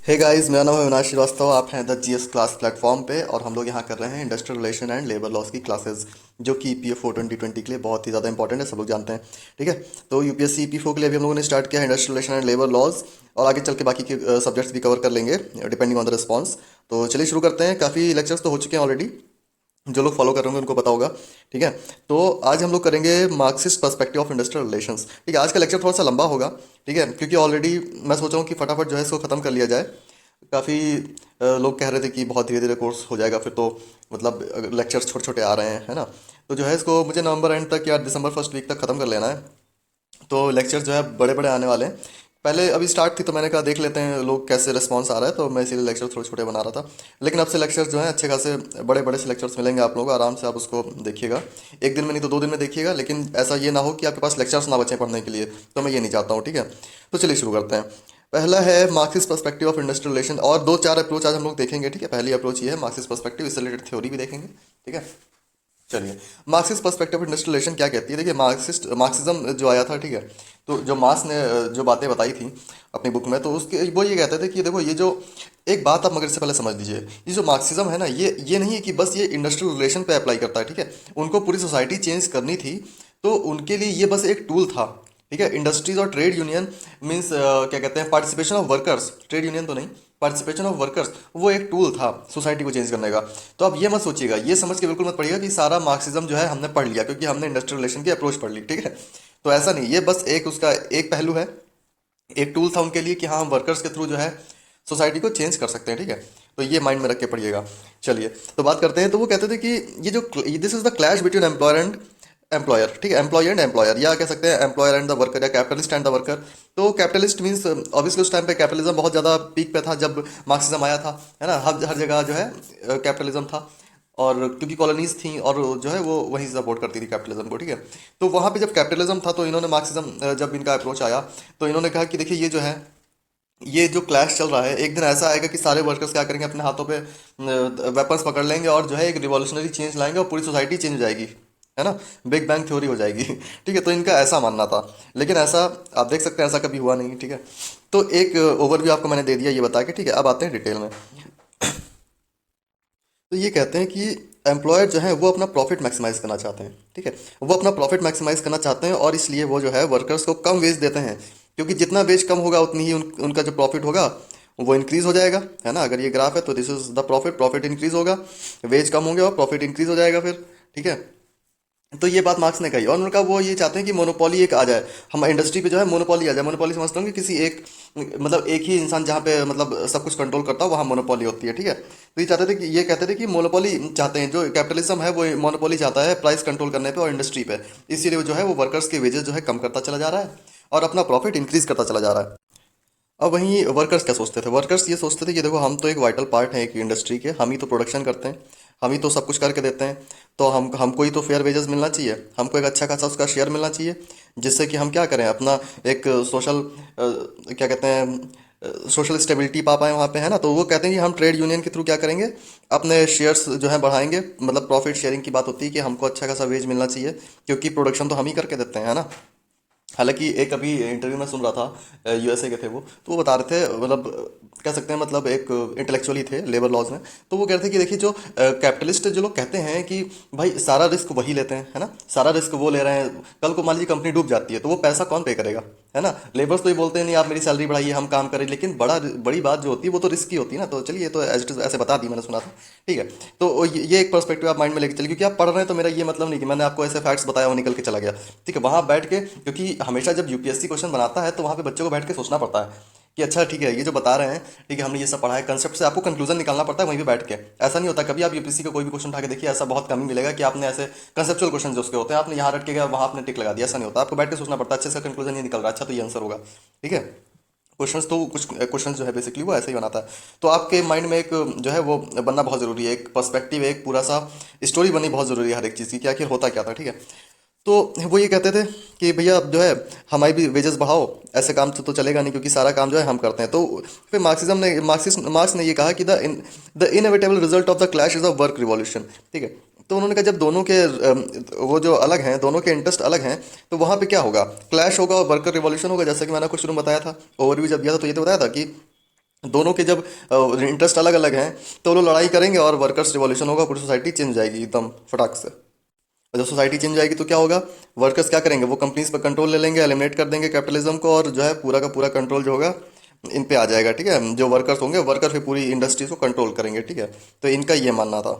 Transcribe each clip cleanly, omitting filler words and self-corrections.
Hey guys, मेरा नाम है अविनाश श्रीवास्तव। आप हैं द जीएस क्लास प्लेटफॉर्म पे और हम लोग यहाँ कर रहे हैं industrial relation and labour laws की क्लासेस, जो कि ईपीएफओ 2020 के लिए बहुत ही ज़्यादा इंपॉर्टेंट है, सब लोग जानते हैं। ठीक है। तो यूपीएससी ईपीएफओ के लिए अभी हम लोगों ने स्टार्ट किया है industrial relation and labour laws, और आगे चल के बाकी के सब्जेक्ट्स भी कवर कर लेंगे डिपेंडिंग ऑन द रिस्पॉन्स। तो चलिए शुरू करते हैं। काफ़ी लेक्चर्स तो हो चुके हैं ऑलरेडी, जो लोग फॉलो कर रहे होंगे उनको पता होगा। ठीक है। तो आज हम लोग करेंगे Marxist perspective of industrial relations. ठीक है। आज का लेक्चर थोड़ा सा लंबा होगा। ठीक है, क्योंकि ऑलरेडी मैं सोच रहा हूँ कि फटाफट जो है इसको ख़त्म कर लिया जाए। काफ़ी लोग कह रहे थे कि बहुत धीरे धीरे कोर्स हो जाएगा, फिर तो मतलब लेक्चर्स छोटे छोटे आ रहे हैं, है ना। तो जो है इसको मुझे नवंबर एंड तक या दिसंबर फर्स्ट वीक तक ख़त्म कर लेना है। तो लेक्चर्स जो है बड़े बड़े आने वाले हैं। पहले अभी स्टार्ट थी तो मैंने कहा देख लेते हैं लोग कैसे रिस्पांस आ रहा है, तो मैं इसीलिए लेक्चर थोड़े छोटे बना रहा था। लेकिन अब से लेक्चर्स जो हैं अच्छे खासे बड़े बड़े से लेक्चर्स मिलेंगे आप लोगों को, आराम से आप उसको देखिएगा। एक दिन में नहीं तो 2 दिन में देखिएगा, लेकिन ऐसा ये ना हो कि आपके पास लेक्चर्स ना बचें पढ़ने के लिए, तो मैं ये नहीं चाहता हूँ। ठीक है। तो चलिए शुरू करते हैं। पहला है Marxist perspective of industrial relation, और 2-4 अप्रोच आज हम लोग देखेंगे। ठीक है। पहली अप्रोच ये है मार्क्सिस्ट पर्सपेक्टिव, इससे रिलेटेड थ्योरी भी देखेंगे। ठीक है। चलिए, Marxist perspective of industrial relation क्या कहती है। देखिए, मार्क्सिज्म जो आया था, ठीक है, तो जो मार्क्स ने जो बातें बताई थी अपनी बुक में, तो उसके वो ये कहते थे कि देखो ये जो एक बात आप मगर इससे पहले समझ लीजिए, ये जो मार्क्सिज्म है ना, ये नहीं है कि बस ये इंडस्ट्रियल रिलेशन पे अप्लाई करता है। ठीक है। उनको पूरी सोसाइटी चेंज करनी थी, तो उनके लिए ये बस एक टूल था। ठीक है। इंडस्ट्रीज और ट्रेड यूनियन मीन्स क्या कहते हैं, participation of workers, trade union तो नहीं, पार्टिसिपेशन ऑफ वर्कर्स, वो एक टूल था सोसाइटी को चेंज करने का। तो अब ये मत सोचिएगा, ये समझ के बिल्कुल मत पड़िएगा कि सारा मार्क्सिज्म जो है हमने पढ़ लिया क्योंकि हमने इंडस्ट्रियल रिलेशन की अप्रोच पढ़ ली। ठीक है। तो ऐसा नहीं, ये बस एक उसका एक पहलू है, एक टूल था उनके लिए कि हाँ हम वर्कर्स के थ्रू जो है सोसाइटी को चेंज कर सकते हैं। ठीक है। तो ये माइंड में रख के पढ़िएगा। चलिए, तो बात करते हैं। तो वो कहते थे कि ये जो this is the clash between employer and employer. ठीक है। एम्प्लॉय एंड एम्प्लॉयर, या कह सकते हैं एम्प्लॉयर एंड द वर्कर, या कैपिटलिस्ट एंड द वर्कर। तो कैपिटलिस्ट मीन्स ऑब्वियसली उस टाइम पे कैपिटलिज्म बहुत ज़्यादा पीक पे था जब मार्क्सिज्म आया था, है ना। हर हर जगह जो है कैपिटलिज्म था, और क्योंकि कॉलोनीज थी और जो है वो वहीं सपोर्ट करती थी कैपिटलिज्म को। ठीक है। तो वहाँ पे जब कैपिटलिज्म था तो इन्होंने मार्क्सिज्म, जब इनका अप्रोच आया तो इन्होंने कहा कि देखिए ये जो है, ये जो क्लैश चल रहा है, एक दिन ऐसा आएगा कि सारे वर्कर्स क्या करेंगे, अपने हाथों पे वेपन्स पकड़ लेंगे और जो है एक रिवॉल्यूशनरी चेंज लाएंगे और पूरी सोसाइटी चेंज हो जाएगी, है ना। बिग बैंग थ्योरी हो जाएगी। ठीक है। तो इनका ऐसा मानना था, लेकिन ऐसा आप देख सकते हैं ऐसा कभी हुआ नहीं। ठीक है। तो एक ओवरव्यू आपको मैंने दे दिया ये बता के। ठीक है। अब आते हैं डिटेल में। तो ये कहते हैं कि एम्प्लॉयर जो है वो अपना प्रॉफिट मैक्सिमाइज करना चाहते हैं। ठीक है। वो अपना प्रॉफिट मैक्सिमाइज करना चाहते हैं और इसलिए वो जो है वर्कर्स को कम वेज देते हैं, क्योंकि जितना वेज कम होगा उतनी ही उनका जो प्रॉफिट होगा वो इंक्रीज हो जाएगा, है ना। अगर ये ग्राफ है तो this is the profit, profit increase होगा, वेज कम होंगे और प्रॉफिट इंक्रीज हो जाएगा फिर। ठीक है। तो ये बात मार्क्स ने कही, और उनका वो ये चाहते हैं कि मोनोपोली एक आ जाए, हम इंडस्ट्री पे जो है मोनोपोली आ जाए। मोनोपोली समझता हूँ कि किसी एक मतलब एक ही इंसान जहाँ पे मतलब सब कुछ कंट्रोल करता हो वहाँ मोनोपोली होती है। ठीक है। तो ये चाहते थे कि ये कहते थे कि मोनोपोली चाहते हैं, जो कैपिटलिज्म है वो मोनोपोली चाहता है प्राइस कंट्रोल करने पे और इंडस्ट्री पे। इसीलिए वो जो है वो वर्कर्स के वेजेस जो है कम करता चला जा रहा है और अपना प्रॉफिट इंक्रीज करता चला जा रहा है। अब वहीं वर्कर्स क्या सोचते थे, वर्कर्स ये सोचते थे कि देखो हम तो एक वाइटल पार्ट है एक इंडस्ट्री के, हम ही तो प्रोडक्शन करते हैं, हम ही तो सब कुछ करके देते हैं, तो हमको ही तो फेयर वेजेस मिलना चाहिए, हमको एक अच्छा खासा उसका शेयर मिलना चाहिए, जिससे कि हम क्या करें अपना एक सोशल क्या कहते हैं सोशल स्टेबिलिटी पा पाएँ वहाँ पे, है ना। तो वो कहते हैं कि हम ट्रेड यूनियन के थ्रू क्या करेंगे, अपने शेयर्स जो है बढ़ाएंगे, मतलब प्रॉफिट शेयरिंग की बात होती है कि हमको अच्छा खासा वेज मिलना चाहिए, क्योंकि प्रोडक्शन तो हम ही करके देते हैं, है ना। हालांकि एक अभी इंटरव्यू में सुन रहा था, यूएसए के थे वो, तो वो बता रहे थे, मतलब कह सकते हैं मतलब एक इंटेलेक्चुअली थे लेबर लॉज में। तो वो कह रहे थे कि देखिए जो कैपिटलिस्ट जो लोग कहते हैं कि भाई सारा रिस्क वही लेते हैं, है ना, सारा रिस्क वो ले रहे हैं, कल को मान लीजिए कंपनी डूब जाती है तो वो पैसा कौन पे करेगा, है ना। लेबर्स तो ये बोलते हैं नहीं आप मेरी सैलरी बढ़ाइए हम काम करें, लेकिन बड़ी बात जो होती है वो तो रिस्क की होती है ना। तो चलिए, ये तो ऐसे बता दी, मैंने सुना था। ठीक है। तो ये एक पर्सपेक्टिव आप माइंड में लेके चलिए, क्योंकि आप पढ़ रहे हैं तो मेरा ये मतलब नहीं कि मैंने आपको ऐसे फैक्ट्स बताया वो निकल के चला गया। ठीक है। वहां बैठ के, क्योंकि हमेशा जब यूपीएससी क्वेश्चन बनाता है तो वहां पे बच्चों को बैठ के सोचना पड़ता है कि अच्छा ठीक है ये जो बता रहे हैं, ठीक है हमने ये सब पढ़ा है, कंसेप्ट से आपको कंक्लूजन निकालना पड़ता है वहीं पे बैठ के। ऐसा नहीं होता, कभी आप यूपीएससी का कोई भी क्वेश्चन उठा के देखिए, ऐसा बहुत कम ही मिलेगा कि आपने ऐसे कंसेप्चुअल क्वेश्चन जो उसके होते हैं आपने यहाँ रट के गया वहां आपने टिक लगा दिया, ऐसा नहीं होता। आपको बैठ के सोचना पड़ता है, अच्छे से कंक्लूजन ये निकल रहा है, अच्छा तो ये आंसर होगा। ठीक है। क्वेश्चंस तो कुछ क्वेश्चंस जो है बेसिकली वो ऐसे ही बनाता है। तो आपके माइंड में एक जो है वो बनना बहुत ज़रूरी है, एक पर्सपेक्टिव, एक पूरा सा स्टोरी बननी बहुत ज़रूरी है हर एक चीज़ की कि आखिर होता क्या था। ठीक है। तो वो ये कहते थे कि भैया अब जो है हमारी भी वेजेस बढ़ाओ, ऐसे काम तो चलेगा नहीं क्योंकि सारा काम जो है हम करते हैं। तो फिर मार्क्स ने ये कहा कि the inevitable result of the clash is a work revolution. ठीक है। तो उन्होंने कहा जब दोनों के वो जो अलग हैं, दोनों के इंटरेस्ट अलग हैं, तो वहाँ पे क्या होगा, क्लैश होगा और वर्कर रिवॉल्यूशन होगा। जैसा कि मैंने कुछ शुरू में बताया था, ओवरव्यू जब दिया था तो ये तो बताया था कि दोनों के जब इंटरेस्ट अलग अलग हैं तो वो लोग लड़ाई करेंगे और वर्कर्स रिवॉल्यूशन होगा, पूरी सोसाइटी चेंज हो जाएगी एकदम फटाक से। और जब सोसाइटी चेंज जाएगी तो क्या होगा, वर्कर्स क्या करेंगे, वो कंपनीज पर कंट्रोल ले लेंगे, एलिमिनेट कर देंगे कैपिटलिज्म को, और जो है पूरा का पूरा कंट्रोल जो होगा इन पे आ जाएगा। ठीक है, जो वर्कर्स होंगे वर्कर फिर पूरी इंडस्ट्रीज को कंट्रोल करेंगे। ठीक है, तो इनका ये मानना था।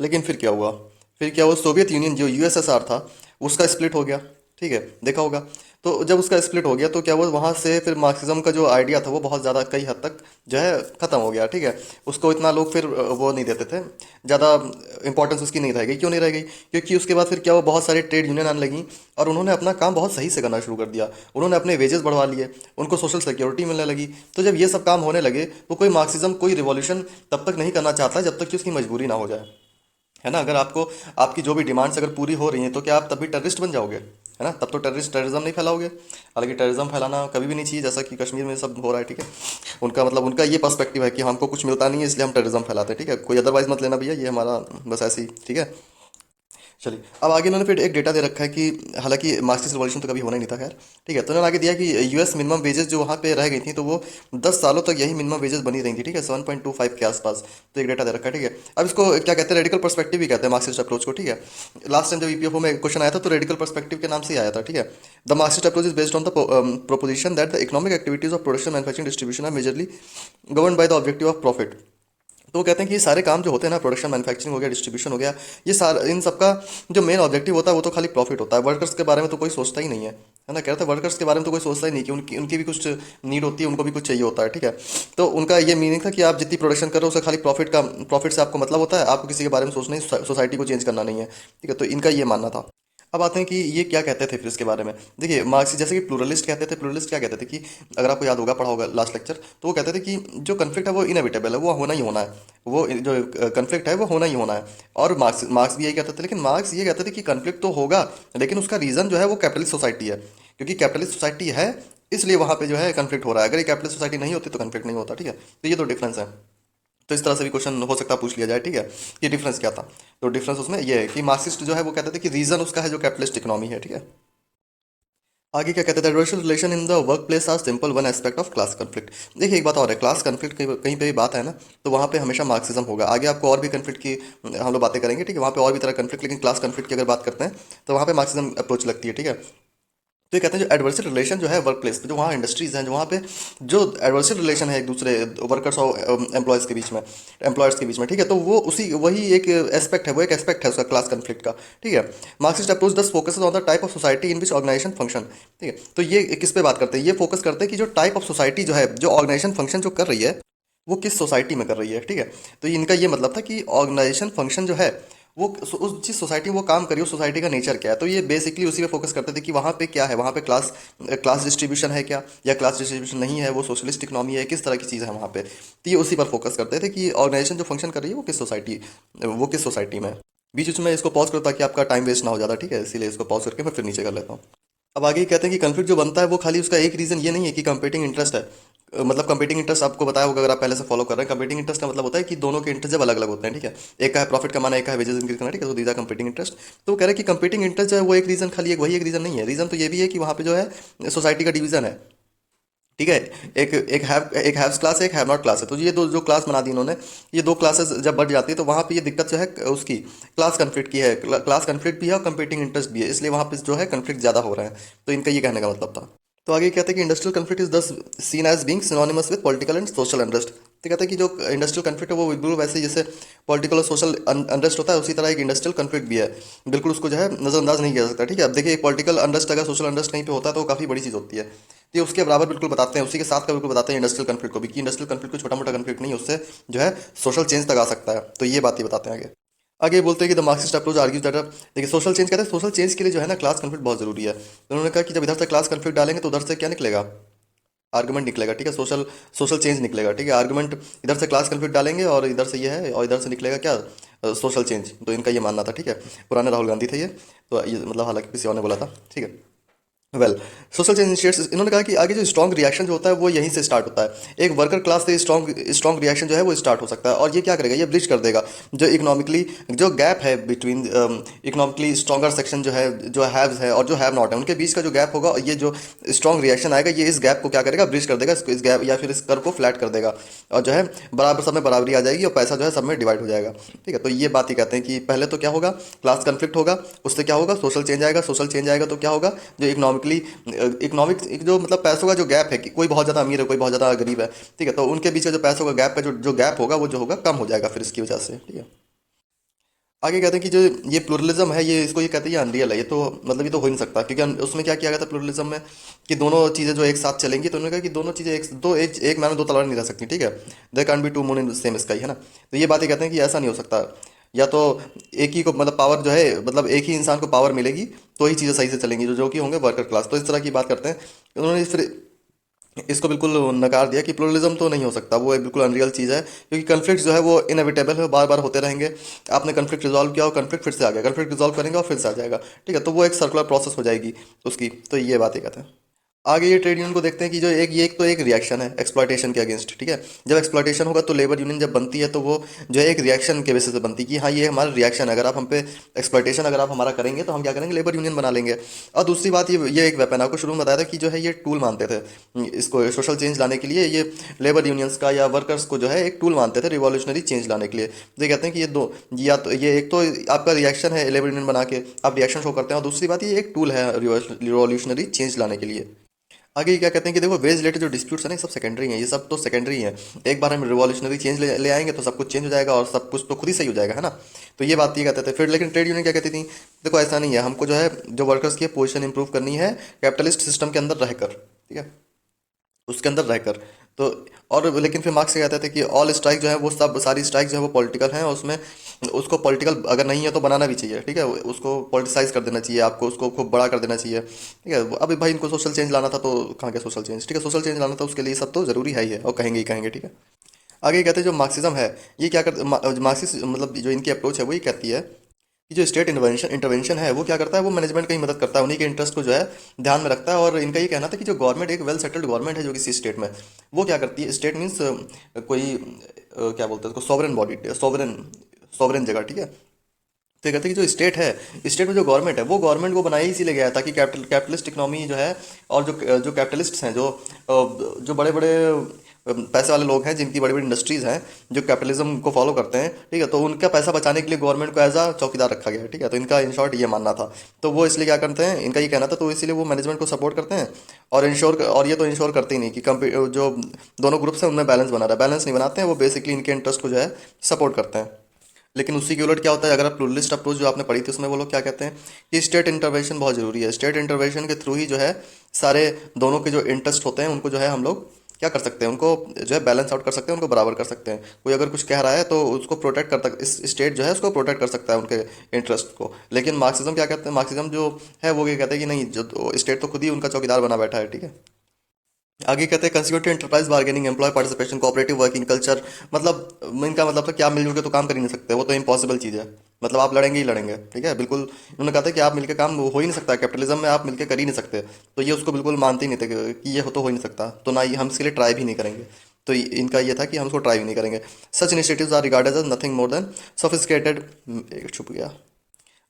लेकिन फिर क्या हुआ, सोवियत यूनियन जो यूएसएसआर था उसका स्प्लिट हो गया। ठीक है, देखा होगा। तो जब उसका स्प्लिट हो गया तो क्या हुआ, वहाँ से फिर मार्क्सिज्म का जो आइडिया था वो बहुत ज़्यादा कई हद तक जो है ख़त्म हो गया। ठीक है, उसको इतना लोग फिर वो नहीं देते थे, ज़्यादा इंपॉर्टेंस उसकी नहीं रह गई। क्यों नहीं रह गई, क्योंकि उसके बाद फिर क्या हुआ, बहुत सारी ट्रेड यूनियन आने लगी और उन्होंने अपना काम बहुत सही से करना शुरू कर दिया। उन्होंने अपने वेजेस बढ़वा लिए, उनको सोशल सिक्योरिटी मिलने लगी। तो जब ये सब काम होने लगे तो कोई मार्क्सिज्म कोई रिवॉल्यूशन तब तक नहीं करना चाहता जब तक कि उसकी मजबूरी ना हो जाए, है ना। अगर आपको आपकी जो भी डिमांड्स अगर पूरी हो रही हैं तो क्या आप तभी टेररिस्ट बन जाओगे, है ना। तब तो टेररिज्म नहीं फैलाओगे। हालांकि टेररिज्म फैलाना कभी भी नहीं चाहिए, जैसा कि कश्मीर में सब हो रहा है। ठीक है, उनका मतलब उनका ये पर्सपेक्टिव है कि हमको कुछ मिलता नहीं है इसलिए हम टेररिज्म फैलाते हैं। ठीक है, कोई अदरवाइज मत लेना भैया, ये हमारा बस ऐसी। ठीक है, चलिए अब आगे इन्होंने फिर एक डेटा दे रखा है कि हालांकि मार्क्सिस्ट रिवॉल्यूशन तो कभी होना ही नहीं था, खैर। ठीक है, तो इन्होंने आगे दिया कि यूएस मिनिमम वेजेस जो वहाँ पे रह गई थी तो वो 10 सालों तक यही मिनिमम वेजेस बनी रही थी। ठीक है, 7.25 के आसपास। तो एक डेटा दे रखा है। ठीक है, अब इसको क्या कहते हैं, रेडिकल पर्सपेक्टिव भी कहते हैं मार्क्सिस्ट अप्रोच को। ठीक है, लास्ट टाइम जब ईपीएफओ में क्वेश्चन आया था तो रेडिकल पर्सपेक्टिव के नाम से ही आया था। ठीक है, the Marxist approach is based on the proposition that the economic activities of production manufacturing distribution are majorly govern by the objective of profit. तो वो कहते हैं कि ये सारे काम जो होते हैं ना, प्रोडक्शन मैन्युफैक्चरिंग हो गया, डिस्ट्रीब्यूशन हो गया, ये सारा इन सबका जो मेन ऑब्जेक्टिव होता है वो तो खाली प्रॉफिट होता है। वर्कर्स के बारे में तो कोई सोचता ही नहीं है ना। कह रहे थे वर्कर्स के बारे में तो कोई सोचता ही नहीं कि उनकी उनकी भी कुछ नीड होती है, उनको भी कुछ चाहिए होता है। ठीक है, तो उनका ये मीनिंग था कि आप जितनी प्रोडक्शन कर रहे हो उससे खाली प्रॉफिट से आपको मतलब होता है, आपको किसी के बारे में सोचना नहीं, सोसाइटी को चेंज करना नहीं है। ठीक है, तो इनका ये मानना था। अब आते हैं कि ये क्या कहते थे फिर इसके बारे में। देखिए मार्क्स जैसे कि प्लूरलिस्ट कहते थे, प्लूरलिस्ट क्या कहते थे कि अगर आपको याद होगा, पढ़ा होगा लास्ट लेक्चर, तो वो कहते थे कि जो कन्फ्लिक्ट है वो इनएविटेबल है, वो होना ही होना है। वो जो कन्फ्लिक्ट है वो होना ही होना है। और मार्क्स मार्क्स भी यही कहते थे, लेकिन मार्क्स ये कहते थे कि कन्फ्लिक्ट तो होगा लेकिन उसका रीज़न जो है वो कैपिटलिस्ट सोसाइटी है, क्योंकि कैपिटलिस्ट सोसाइटी है इसलिए वहाँ पे जो है कन्फ्लिक्ट हो रहा है। अगर ये कैपिटलिस्ट सोसाइटी नहीं होती तो कन्फ्लिक्ट नहीं होता। ठीक है, तो ये तो डिफरेंस है। तो इस तरह से भी क्वेश्चन हो सकता है पूछ लिया जाए। ठीक है, कि डिफरेंस क्या था। तो डिफरेंस उसमें ये है कि मार्क्सिस्ट जो है वो कहते थे कि रीजन उसका है जो कैपिटलिस्ट इकोनॉमी है। ठीक है, आगे क्या कहते थे, adversarial relation in the work place are simple one aspect of class conflict. देखिए एक बात और है, क्लास कन्फ्लिक्ट कहीं कहीं पे भी बात है ना तो वहाँ पे हमेशा मार्क्सिज्म होगा। आगे आपको और भी कन्फ्लिक्ट की हम लोग बातें करेंगे। ठीक है, वहाँ पे और भी तरह कन्फ्लिक्ट, लेकिन क्लास कन्फ्लिक्ट की अगर बात करते हैं तो वहाँ पे मार्क्सिज्म अप्रोच लगती है। ठीक है, तो ये कहते हैं जो एडवर्सरी रिलेशन जो है वर्क प्लेस पे, जो वहाँ इंडस्ट्रीज हैं, जो वहाँ पे जो एडवर्सरी रिलेशन है एक दूसरे वर्कर्स और एम्प्लॉयज़ के बीच में, एम्प्लॉयर्स के बीच में। ठीक है, तो वो उसी वही एक एस्पेक्ट है, वो एक एस्पेक्ट है उसका क्लास कन्फ्लिक्ट का। ठीक है, Marxist approach thus focus on the type of society in which organization function. ठीक है, तो ये किस पे बात करते हैं, ये फोकस करते हैं कि जो टाइप ऑफ सोसाइटी जो है, जो ऑर्गेनाइजेशन फंक्शन जो कर रही है वो किस सोसाइटी में कर रही है। ठीक है, तो इनका ये मतलब था कि ऑर्गेनाइजेशन फंक्शन जो है वो उस जिस सोसाइटी में वो काम करी उस सोसाइटी का नेचर क्या है। तो ये बेसिकली उसी पे फोकस करते थे कि वहाँ पे क्या है, वहाँ पे क्लास क्लास डिस्ट्रीब्यूशन है क्या, या क्लास डिस्ट्रीब्यूशन नहीं है, वो सोशलिस्ट इकोनॉमी है, किस तरह की चीज़ है वहाँ पे। तो ये उसी पर फोकस करते थे कि ऑर्गेनाइजेशन जो फंक्शन कर रही है वो किस सोसाइटी में है। बीच बीच में इसको पॉज करो ताकि आपका टाइम वेस्ट ना हो ज़्यादा। ठीक है, इसीलिए इसको पॉज करके मैं फिर नीचे कर लेता हूँ। अब आगे ये कहते हैं कि कन्फ्लिक्ट जो बनता है वो खाली उसका एक रीज़न ये नहीं है कि कंपेटिंग इंटरेस्ट है। मतलब कंपेटिंग इंटरेस्ट आपको बताया होगा अगर आप पहले से फॉलो कर रहे हैं। कंपेटिंग इंटरेस्ट का मतलब होता है कि दोनों के इंटरेस्ट जब अलग अलग होते हैं। ठीक है, एक का है प्रॉफिट कमाना, एक का है वेजेस इंक्रीज करना। ठीक है, तो दीज आर कंपेटिंग इंटरेस्ट। तो वो कह रहे हैं कि कंपेटिंग इंटरेस्ट जो है वो एक रीज़न, खाली एक वही एक रीज़न नहीं है। रीज़न तो ये भी है कि वहाँ पे जो है सोसाइटी का डिवीजन है। ठीक है, एक हैव्स क्लास है, एक हैव नॉट क्लास है। तो ये दो जो क्लास बना दी इन्होंने, ये दो क्लासेस जब बढ़ जाती है तो वहाँ पे ये दिक्कत जो है उसकी क्लास कन्फ्लिक्ट की है। क्लास कन्फ्लिक्ट भी है और कंपीटिंग इंटरेस्ट भी है, इसलिए वहाँ पे जो है कन्फ्लिक्ट ज़्यादा हो रहे हैं। तो इनका ये कहने का मतलब था। तो आगे कहते हैं कि industrial conflict is thus seen as being synonymous with political and social unrest. तो कहते हैं कि जो इंडस्ट्रियल कन्फ्लिक्ट है वो बिल्कुल वैसे जैसे पॉलिटिकल और सोशल अनरेस्ट होता है उसी तरह एक इंडस्ट्रियल कन्फ्लिक्ट भी है। बिल्कुल उसको जो है नज़रअंदाज नहीं किया जा सकता। ठीक है, अब देखिए पॉलिटिकल अनरेस्ट अगर सोशल अनरेस्ट कहीं पे होता है तो वो काफ़ी बड़ी चीज़ होती है। तो ये उसके बराबर बिल्कुल बताते हैं, उसी के साथ का बिल्कुल बताते हैं इंडस्ट्रियल कन्फ्लिक्ट को भी, कि इंडस्ट्रियल कन्फ्लिक्ट को छोटा मोटा कन्फ्लिक्ट नहीं है, उससे जो है सोशल चेंज तक आ सकता है। तो ये बात ही बताते हैं आगे। आगे बोलते हैं कि the Marxist approach argues that देखिए सोशल चेंज कहते हैं, सोशल चेंज के लिए जो है ना क्लास कन्फ्लिक्ट बहुत जरूरी है। तो उन्होंने कहा कि जब इधर से क्लास कन्फ्लिक्ट डालेंगे तो उधर से क्या निकलेगा, आर्गुमेंट निकलेगा। ठीक है, सोशल सोशल चेंज निकलेगा। ठीक है, आर्गुमेंट इधर से क्लास कन्फ्लिक्ट डालेंगे और इधर से ये है और इधर से निकलेगा क्या, सोशल चेंज। तो इनका ये मानना था। ठीक है, पुराने राहुल गांधी थे ये, तो ये मतलब हालांकि किसी और ने बोला था। ठीक है, वेल, सोशल चेंज इनिशिएट्स, इन्होंने कहा कि आगे जो स्ट्रॉन्ग रिएक्शन जो होता है वो यहीं से स्टार्ट होता है। एक वर्कर क्लास से स्ट्रॉन्ग स्ट्रॉन्ग रिएक्शन जो है वो स्टार्ट हो सकता है, और ये क्या करेगा, ये ब्रिज कर देगा जो इकोनॉमिकली जो गैप है बिटवीन इकोनॉमिकली स्ट्रॉन्गर सेक्शन जो है, जो हैव्स है और जो हैव नॉट है, उनके बीच का जो गैप होगा, ये जो स्ट्रॉन्ग रिएक्शन आएगा ये इस गैप को क्या करेगा, ब्रिज कर देगा, इस गैप या फिर इस कर को फ्लैट कर देगा, और जो है बराबर सब में बराबरी आ जाएगी और पैसा जो है सब में डिवाइड हो जाएगा। ठीक है, तो ये बात ही कहते हैं कि पहले तो क्या होगा, क्लास कन्फ्लिक्ट होगा, उससे क्या होगा, सोशल चेंज आएगा, सोशल चेंज आएगा तो क्या होगा, जो इकोनॉमिकली इकोनॉमिक एक जो मतलब पैसों का जो गैप है कि कोई बहुत ज़्यादा अमीर है, कोई बहुत ज़्यादा गरीब है, ठीक है, तो उनके बीच का जो पैसों का गैप का जो गैप होगा वो जो होगा कम हो जाएगा फिर इसकी वजह से। ठीक है, आगे कहते हैं कि जो ये प्लुरलिज्म है, ये इसको ये कहते हैं ये अनरियल है, ये तो मतलब ये तो हो ही नहीं सकता, क्योंकि उसमें क्या किया गया था प्लुरलिज्म में कि दोनों चीज़ें जो एक साथ चलेंगी, तो उन्होंने कहा कि दोनों चीज़ें एक मैन में दो तलवार नहीं रह सकती। ठीक है, there can be two moon in same sky, है ना। तो ये बात ये कहते हैं कि ऐसा नहीं हो सकता, या तो एक ही को मतलब पावर जो है, मतलब एक ही इंसान को पावर मिलेगी तो ही चीज़ें सही से चलेंगी, जो कि होंगे वर्कर क्लास। तो इस तरह की बात करते हैं उन्होंने, फिर इसको बिल्कुल नकार दिया कि प्लुरलिज्म तो नहीं हो सकता, वो एक बिल्कुल अनरियल चीज़ है, क्योंकि कन्फ्लिक्ट जो है वो इनएविटेबल है, बार बार होते रहेंगे। आपने कन्फ्लिक्ट रिजॉल्व किया और कन्फ्लिक्ट फिर से आ गया, कन्फ्लिक्ट रिजॉल्व करेंगे और फिर से आ जाएगा। ठीक है, तो वो एक सर्कुलर प्रोसेस हो जाएगी उसकी, तो ये बात ही कहते हैं। आगे ये ट्रेड यूनियन को देखते हैं कि जो एक ये एक तो एक रिएक्शन है एक्सप्लॉयटेशन के अगेंस्ट। ठीक है, जब एक्सप्लॉयटेशन होगा तो लेबर यूनियन जब बनती है तो वो जो है एक रिएक्शन के बेसिस से बनती है कि हाँ ये हमारा रिएक्शन है, अगर आप हम पे एक्सप्लॉयटेशन अगर आप हमारा करेंगे तो हम क्या करेंगे, लेबर यूनियन बना लेंगे। और दूसरी बात, ये एक वेपन आपको शुरू में बताया था कि जो है ये टूल मानते थे इसको सोशल चेंज लाने के लिए, ये लेबर यूनियंस का या वर्कर्स को जो है एक टूल मानते थे रिवॉल्यूशनरी चेंज लाने के लिए। तो ये कहते हैं कि ये दो, या तो ये एक तो आपका रिएक्शन है लेबर यूनियन बना के आप रिएक्शन शो करते हैं, और दूसरी बात ये एक टूल है रिवॉल्यूशनरी चेंज लाने के लिए। आगे ये क्या कहते हैं कि देखो वेज रिलेटेड जो डिस्प्यूट्स है ना, ये सब सेकेंडरी हैं, ये सब तो सेकेंडरी हैं। एक बार हम रिवॉल्यूशनरी चेंज ले आएंगे तो सब कुछ चेंज हो जाएगा और सब कुछ तो खुद ही सही हो जाएगा, है ना। तो ये बात ये कहते थे फिर, लेकिन ट्रेड यूनियन क्या कहती थी, देखो ऐसा नहीं है, हमको जो है जो वर्कर्स की पोजीशन इंप्रूव करनी है कैपिटलिस्ट सिस्टम के अंदर रहकर। ठीक है, उसके अंदर रहकर। तो और लेकिन फिर मार्क्स ये कहते थे कि ऑल स्ट्राइक जो है वो सब सारी स्ट्राइक जो है वो पॉलिटिकल हैं, और उसमें उसको पॉलिटिकल अगर नहीं है तो बनाना भी चाहिए। ठीक है, उसको पॉलिटिसाइज कर देना चाहिए, आपको उसको खूब बड़ा कर देना चाहिए। ठीक है, अभी भाई इनको सोशल चेंज लाना था तो कहाँ गया सोशल चेंज। ठीक है, सोशल चेंज लाना था उसके लिए सब तो जरूरी है ही है, और कहेंगे ही कहेंगे। ठीक है, आगे ये कहते हैं जो मार्क्सिज्म है ये क्या कर मार्क्सिस्ट मतलब जो इनकी अप्रोच है वो ये कहती है कि जो स्टेट इंटरवेंशन इंटरवेंशन है वो क्या करता है, वो मैनेजमेंट की ही मदद करता है, उन्हीं के इंटरेस्ट को जो है ध्यान में रखता है। और इनका ये कहना था कि जो गवर्नमेंट एक वेल सेटल्ड गवर्नमेंट है जो किसी स्टेट में, वो क्या करती है, स्टेट मीन्स कोई क्या बोलते हैं उसको, सॉवरेन बॉडी, सॉवरेन सॉवरेन जगह। ठीक है, तो ये कहते हैं कि जो स्टेट है, स्टेट में जो गवर्नमेंट है वो गवर्नमेंट को बनाया ही इसीलिए गया है ताकि कैपिटलिस्ट इकोनॉमी जो है, और जो कैपिटलिस्ट्स हैं, जो बड़े बड़े पैसे वाले लोग हैं जिनकी बड़ी बड़ी इंडस्ट्रीज हैं, जो कैपिटलिज्म को फॉलो करते हैं, ठीक है, तो उनका पैसा बचाने के लिए गवर्नमेंट को एज अ चौकीदार रखा गया है। ठीक है, तो इनका इन शॉर्ट ये मानना था। तो वो इसलिए क्या करते हैं, इनका ये कहना था, तो इसलिए वो मैनेजमेंट को सपोर्ट करते हैं और ये तो इंश्योर करते ही नहीं कि जो दोनों ग्रुप्स हैं उनमें बैलेंस बना रहा है, बैलेंस नहीं बनाते हैं, वो बेसिकली इनके इंटरेस्ट को जो है सपोर्ट करते हैं। लेकिन उसी के उलट क्या होता है, अगर आप प्लुरलिस्ट अप्रोच जो आपने पढ़ी थी उसमें वो लोग क्या कहते हैं कि स्टेट इंटरवेंशन बहुत ज़रूरी है, स्टेट इंटरवेंशन के थ्रू ही जो है सारे दोनों के जो इंटरेस्ट होते हैं उनको जो है हम लोग क्या कर सकते हैं, उनको जो है बैलेंस आउट कर सकते हैं, उनको बराबर कर सकते हैं। कोई अगर कुछ कह रहा है तो उसको प्रोटेक्ट करता, इस स्टेट जो है उसको प्रोटेक्ट कर सकता है उनके इंटरेस्ट को। लेकिन मार्क्सिज्म क्या कहते हैं, मार्क्सिज्म जो है वो ये कहते हैं कि नहीं, जो स्टेट तो खुद ही उनका चौकीदार बना बैठा है। ठीक है, आगे कहते हैं consecutive enterprise bargaining, employ participation, cooperative working culture. मतलब इनका मतलब था कि आप मिलजुल के तो काम कर ही नहीं सकते, वो तो इम्पॉसिबल चीज़ है, मतलब आप लड़ेंगे ही लड़ेंगे। ठीक है, बिल्कुल उन्होंने कहा था कि आप मिलकर काम हो ही नहीं सकता, कैपिटलिज्म में आप मिलकर कर ही नहीं सकते। तो ये उसको बिल्कुल मानते ही नहीं थे कि ये हो ही नहीं सकता, तो ना ही हम इसके लिए ट्राई भी नहीं करेंगे। तो इनका ये था कि हम उसको ट्राई भी नहीं करेंगे। Such initiatives are regarded as nothing more than sophisticated, छुप गया।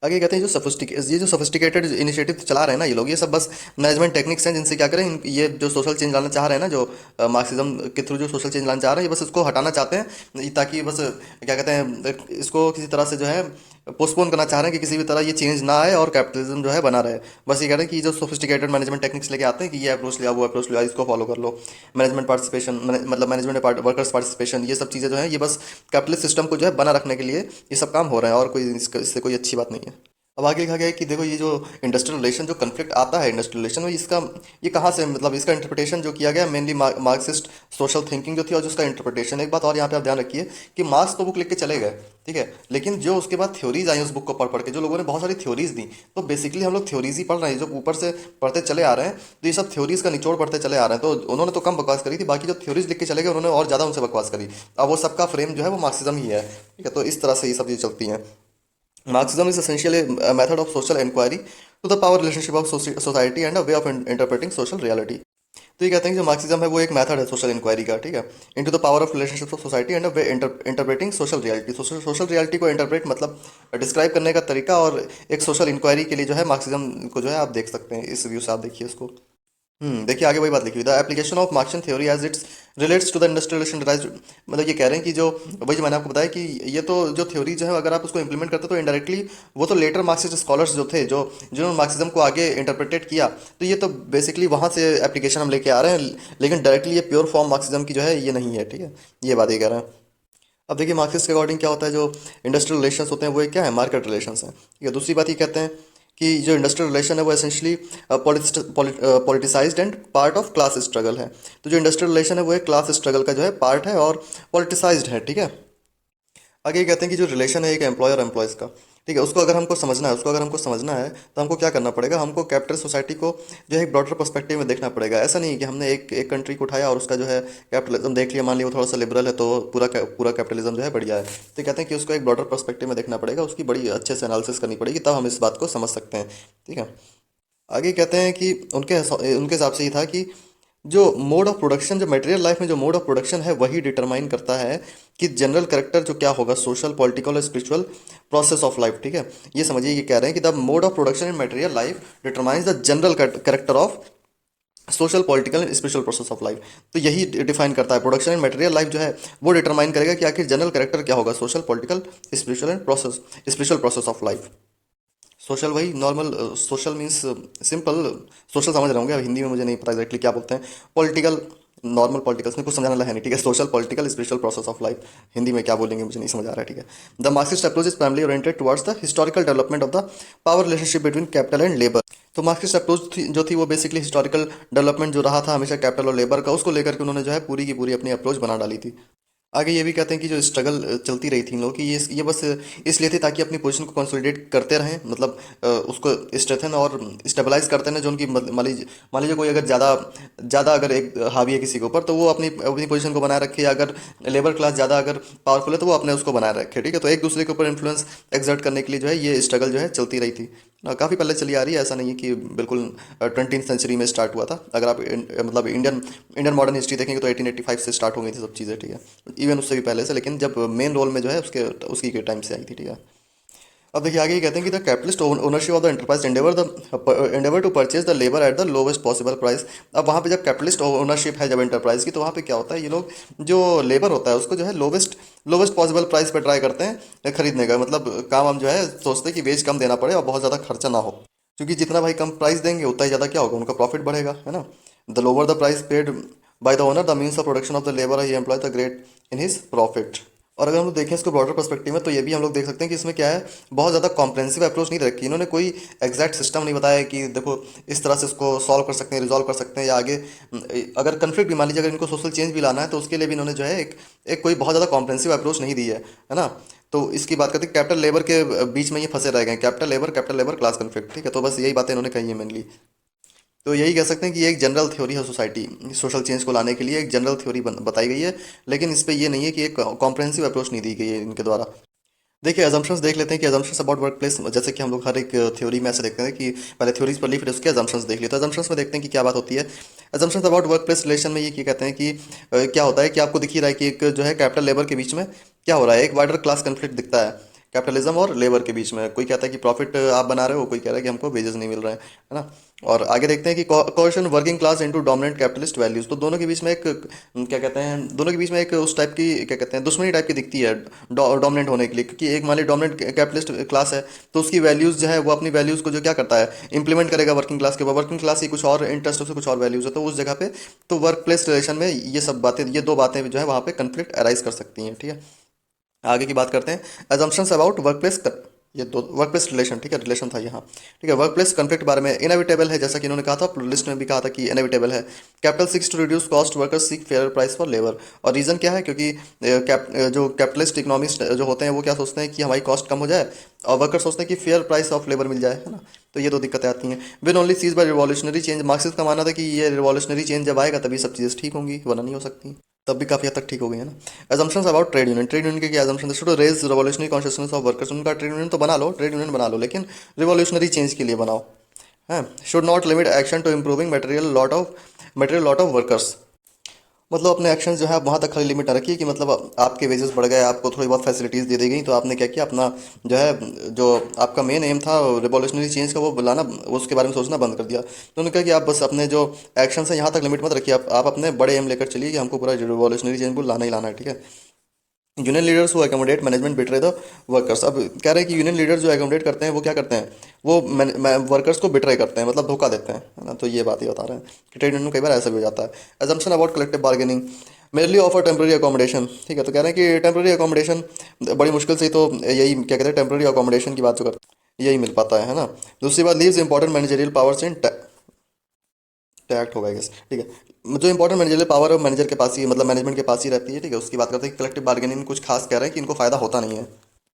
आगे कहते हैं ये जो सोफिस्टिकेटेड इनिशिएटिव चला रहे हैं ना ये लोग, ये सब बस मैनेजमेंट टेक्निक्स हैं जिनसे क्या करें, ये जो सोशल चेंज लाना चाह रहे हैं ना, जो मार्क्सिज्म के थ्रू जो सोशल चेंज लाना चाह रहे हैं, ये बस इसको हटाना चाहते हैं ताकि बस क्या कहते हैं इसको किसी तरह से जो है पोस्टपोन करना चाह रहे हैं कि किसी भी तरह ये चेंज ना आए और कैपिटलिज्म जो है बना रहे। बस ये कह रहे हैं कि जो सोफिस्टिकेटेड मैनेजमेंट टेक्निक्स लेके आते हैं कि ये अप्रोच लिया वो अप्रोच लिया, इसको फॉलो कर लो, मैनेजमेंट पार्टिसिपेशन, मतलब मैनेजमेंट वर्कर्स पार्टिसिपेशन, ये सब चीज़ें जो है ये बस कैपिटलिस्ट सिस्टम को जो है बना रखने के लिए ये सब काम हो रहे हैं, और कोई इससे कोई अच्छी बात नहीं है। अब आगे लिखा गया है कि देखो ये जो इंडस्ट्रियल रिलेशन जो कन्फ्लिक्ट आता है इंडस्ट्रियल रिलेशन में, इसका ये कहाँ से, मतलब इसका इंटरप्रिटेशन जो किया गया मेनली मार्क्सिस्ट सोशल थिंकिंग जो थी, और जो उसका इंटरप्रिटेशन, एक बात और यहाँ पे आप ध्यान रखिए कि मार्क्स तो बुक लिख के चले गए, ठीक है, लेकिन जो उसके बाद थ्योरीज आई उस बुक को पढ़ पढ़ के, जो लोगों ने बहुत सारी थ्योरीज दी, तो बेसिकली हम लोग थ्योरीज ही पढ़ रहे हैं, जो ऊपर से पढ़ते चले आ रहे हैं, तो ये सब थ्योरीज का निचोड़ पढ़ते चले आ रहे हैं। तो उन्होंने तो कम बकवास करी थी, बाकी जो थ्योरीज लिख के चले गए उन्होंने और ज़्यादा उनसे बकवास करी। अब वो सबका फ्रेम जो है वो मार्क्सिज्म ही है। ठीक है, तो इस तरह से ये सब चीज़ें चलती हैं। Marxism is essentially a method of social inquiry to the power relationship of society and a way of interpreting social reality. तो ये कहते हैं कि जो मार्क्सिज्म है वो एक मेथड है सोशल इंक्वायरी का, ठीक है, into the power of relationship of society and way interpreting social reality. Social reality को इंटरप्रेट मतलब डिस्क्राइब करने का तरीका, और एक सोशल इंक्वायरी के लिए जो है मार्क्सिज्म को जो है आप देख सकते हैं, इस व्यू से आप देखिए उसको। देखिए आगे वही बात लिखी हुई, the application of Marxian theory as its relates to the industrialization rise. मतलब ये कह रहे हैं कि जो वही जो मैंने आपको बताया कि ये तो जो थ्योरी जो है अगर आप उसको इंप्लीमेंट करते तो इनडायरेक्टली वो तो लेटर मार्क्सिस्ट स्कॉलर्स जो थे जो जिन्होंने मार्क्सिज्म को आगे इंटरप्रेटेड किया, तो ये तो बेसिकली वहाँ से एप्लीकेशन हम लेके आ रहे हैं, लेकिन डायरेक्टली ये प्योर फॉर्म मार्क्सिज्म की जो है ये नहीं है, ठीक है, ये बात ये कह रहे हैं। अब देखिए मार्क्सिस्ट के अकॉर्डिंग क्या होता है, जो इंडस्ट्रियल रिलेशंस होते हैं वो एक क्या है, मार्केट रिलेशंस हैं, ठीक है। दूसरी बात ये कहते हैं कि जो इंडस्ट्रियल रिलेशन है वो essentially politicised and part of class struggle है। तो जो इंडस्ट्रियल रिलेशन है वो एक क्लास स्ट्रगल का जो है पार्ट है और पॉलिटिसाइज्ड है, ठीक है। आगे ये कहते हैं कि जो रिलेशन है एक एम्प्लॉयर एम्प्लॉयज़ का, ठीक है, उसको अगर हमको समझना है तो हमको क्या करना पड़ेगा, हमको कैपिटलिस्ट सोसाइटी को जो है एक ब्रॉडर पर्सपेक्टिव में देखना पड़ेगा। ऐसा नहीं है कि हमने एक कंट्री को उठाया और उसका जो है कैपिटलिज्म देख लिया, मान लिया वो थोड़ा सा लिबरल है तो पूरा कैपिटलिज्म जो है बढ़िया है। तो कहते हैं कि उसको एक ब्रॉडर पर्सपेक्टिव में देखना पड़ेगा, उसकी बड़ी अच्छे से एनालिसिस करनी पड़ेगी, तब हम इस बात को समझ सकते हैं, ठीक है। आगे कहते हैं कि उनके हिसाब से ये था कि जो मोड ऑफ प्रोडक्शन, जो मटेरियल लाइफ में जो मोड ऑफ प्रोडक्शन है वही डिटरमाइन करता है कि जनरल करेक्टर जो क्या होगा, सोशल पॉलिटिकल और स्पिरिचुअल प्रोसेस ऑफ लाइफ, ठीक है। ये समझिए, ये कह रहे हैं कि the mode of production in material life determines the general character of social political and spiritual process of life. तो यही डिफाइन करता है, प्रोडक्शन इन मटेरियल लाइफ जो है वो डिटरमाइन करेगा कि आखिर जनरल करेक्टर क्या होगा, social political spiritual process of life. Social वही normal, social means simple, social समझ रहे होंगे, अब हिंदी में मुझे नहीं पता एग्जैक्टली क्या बोलते हैं, पॉलिटिकल नॉर्मल पॉलिटिकल्स में कुछ समझाने वाला है नहीं, ठीक है। Social political spiritual process of life Hindi में क्या बोलेंगे मुझे नहीं समझ आ रहा है, ठीक है। The Marxist approach is primarily oriented towards the historical development of the power relationship between capital and labour. तो मार्क्सिस्ट अप्रोच जो थी वो बेसिकली हिस्टोरिकल डेवलपमेंट जो रहा था हमेशा कैपिटल और लेबर का, उसको लेकर के उन्होंने जो है पूरी की पूरी अपनी अप्रोच बना डाली थी। आगे ये भी कहते हैं कि जो स्ट्रगल चलती रही थी इन लोगों की, ये बस इसलिए थी ताकि अपनी पोजीशन को कंसोलिडेट करते रहें, मतलब उसको स्ट्रेथन और स्टेबलाइज करते रहें। जो उनकी मान लीजिए कोई अगर ज़्यादा अगर एक हावी है किसी के ऊपर, तो वो अपनी अपनी पोजीशन को बनाए रखे, या अगर लेबर क्लास ज़्यादा अगर पावरफुल है तो वो अपने उसको बनाए रखे, ठीक है। तो एक दूसरे के ऊपर इन्फ्लुएंस एक्सर्ट करने के लिए जो है ये स्ट्रगल जो है चलती रही थी, काफ़ी पहले चली आ रही है, ऐसा नहीं है कि बिल्कुल 20th सेंचुरी में स्टार्ट हुआ था। अगर आप मतलब इंडियन मॉडर्न हिस्ट्री देखेंगे तो 1885 से स्टार्ट हो गई थी सब चीज़ें, ठीक है, इवन उससे भी पहले से, लेकिन जब मेन रोल में जो है उसकी के टाइम से आई थी, ठीक है। अब देखिए आगे ये कहते हैं कि the capitalist ownership of the enterprise endeavour to purchase the labour at the lowest possible price. अब वहाँ पे जब कैपिटलिस्ट ओनरशिप है जब एंटरप्राइज की, तो वहाँ पे क्या होता है, ये लोग जो लेबर होता है उसको जो है लोवेस्ट पॉसिबल प्राइस पे ट्राई करते हैं खरीदने का, मतलब काम हम जो है सोचते हैं कि वेज कम देना पड़े और बहुत ज़्यादा खर्चा ना हो, क्योंकि जितना भाई कम प्राइस देंगे उतना ही ज़्यादा क्या होगा, उनका प्रॉफिट बढ़ेगा, है ना। The lower the price paid by the owner the means of production of the labour he employ the great in his profit. और अगर हम लोग देखें इसको ब्रॉडर पर्सपेक्टिव में, तो ये भी हम लोग देख सकते हैं कि इसमें क्या है, बहुत ज़्यादा कॉम्प्रेंसिव अप्रोच नहीं रखी इन्होंने, कोई एग्जैक्ट सिस्टम नहीं बताया कि देखो इस तरह से इसको सॉल्व कर सकते हैं, रिजॉल्व कर सकते हैं, या आगे अगर कन्फ्लिक्ट भी मान लीजिए अगर इनको सोशल चेंज भी लाना है तो उसके लिए भी इन्होंने जो है एक कोई बहुत ज़्यादा कॉम्प्रेंसिव अप्रोच नहीं दी है ना। तो इसकी बात करते हैं कैपिटल लेबर के बीच में ये फंसे रह गए, कैपिटल लेबर क्लास कन्फ्लिक्ट, ठीक है। तो बस यही बातें इन्होंने कही है मेनली। तो यही कह सकते हैं कि ये एक जनरल थ्योरी है, सोसाइटी सोशल चेंज को लाने के लिए एक जनरल थ्योरी बताई गई है, लेकिन इस पे ये नहीं है कि एक कॉम्प्रहेंसिव अप्रोच नहीं दी गई है इनके द्वारा। देखिए अजम्पशंस देख लेते हैं कि अजम्पशंस अबाउट वर्क प्लेस, जैसे कि हम लोग हर एक थ्योरी में ऐसे देखते हैं कि पहले थ्योरीज पर ली फिर उसके अजम्पशंस देख लिए, तो अजम्पशंस में देखते हैं कि क्या बात होती है। Assumptions about work place relation में ये कहते हैं कि क्या होता है कि आपको दिख ही रहा है कि एक जो है कैपिटल लेबर के बीच में क्या हो रहा है, एक वाइडर क्लास कन्फ्लिक्ट दिखता है कैपिटलिज्म और लेबर के बीच में। कोई कहता है कि प्रॉफिट आप बना रहे हो, कोई कह रहा है कि हमको वेजेस नहीं मिल रहे हैं, है ना। और आगे देखते हैं कि कोएशन working class into dominant capitalist values, तो दोनों के बीच में एक क्या कहते हैं, दोनों के बीच में एक उस टाइप की क्या कहते हैं दुश्मनी टाइप की दिखती है डोमिनेंट होने के लिए, क्योंकि एक मान ली डोमिनेंट कैपिटलिस्ट क्लास है तो उसकी वैल्यूज जो है वो अपनी वैल्यूज को जो क्या करता है इंप्लीमेंट करेगा वर्किंग क्लास के ऊपर, वर्किंग क्लास की कुछ और इंटरेस्ट से कुछ और वैल्यूज है, तो उस जगह पे तो वर्क प्लेस रिलेशन में ये सब बातें, ये दो बातें जो है वहाँ पे कंफ्लिक्ट अराइज कर सकती हैं, ठीक है। आगे की बात करते हैं अजम्पशंस अबाउट वर्क प्लेस, ये दो वर्क प्लेस रिलेशन, ठीक है, रिलेशन था यहाँ, ठीक है। वर्क प्लेस कन्फ्लिक्ट बारे में इनएविटेबल है, जैसा कि इन्होंने कहा था लिस्ट में भी कहा था कि इनएविटेबल है। Capital seeks to reduce cost, workers seek fair price for labour. और रीजन क्या है, क्योंकि जो कैपिटलिस्ट इकोनॉमिस्ट जो होते हैं वो क्या सोचते हैं कि हमारी कॉस्ट कम हो जाए, और वर्कर सोचते हैं कि फेयर प्राइस ऑफ लेबर मिल जाए, है ना। तो ये दो दिक्कतें आती हैं। Win only cease by revolutionary change, Marxist का मानना था कि ये रिवॉल्यूशनरी चेंज जब आएगा तभी सब चीज़ें ठीक होंगी, वरना नहीं हो सकती। तब भी काफ़ी हद तक ठीक हो गई है ना। एजम्पशंस अबाउट ट्रेड यूनियन के क्या एजम्पशन है? To raise revolutionary consciousness of workers, उनका ट्रेड यूनियन तो बना लो, ट्रेड यूनियन बना लो, लेकिन रिवॉल्यूशनरी चेंज के लिए बनाओ है। Should not limit action to improving material lot of workers, मतलब अपने एक्शन जो है आप वहाँ तक खाली लिमिट ना रखिए कि मतलब आपके वेजेस बढ़ गए, आपको थोड़ी बहुत फैसिलिटीज़ दे दी गई, तो आपने क्या किया, अपना जो है जो आपका मेन एम था रिवॉल्यूशनरी चेंज का वो लाना, उसके बारे में सोचना बंद कर दिया। तो उन्होंने कहा कि आप बस अपने जो एक्शन है यहाँ तक लिमिट मत रखिए, आप अपने बड़े एम लेकर चलिए कि हमको पूरा रिवॉल्यूशनरी चेंज को लाना ही लाना है, ठीक है। Union leaders who accommodate management betray the workers, अब कह रहे हैं कि यूनियन लीडर जो अकोमोडेट करते हैं वो क्या करते हैं, वो वर्कर्स को बिट्रे करते हैं, मतलब धोखा देते हैं, है ना। तो ये बात ही बता रहे हैं कि ट्रेड यूनियन में कई बार ऐसा भी हो जाता है। Assumption about collective bargaining, merely offer temporary accommodation, ठीक है। तो कह रहे हैं कि टेम्प्रेरी अकोमोडेशन बड़ी मुश्किल से ही तो यही क्या कहते हैं टेम्प्रेरी अकोमोडेशन की बात जो करते हैं यही मिल पाता है ना। दूसरी बात, leaves important managerial powers in tact होगा गेस, ठीक है। जो इंपॉर्टेंट मैनेजरियल पावर है मैनेजर के पास ही, मतलब मैनेजमेंट के पास ही रहती है, ठीक है। उसकी बात करते हैं कि कलेक्टिव बार्गेनिंग कुछ खास कह रहे हैं कि इनको फायदा होता नहीं है।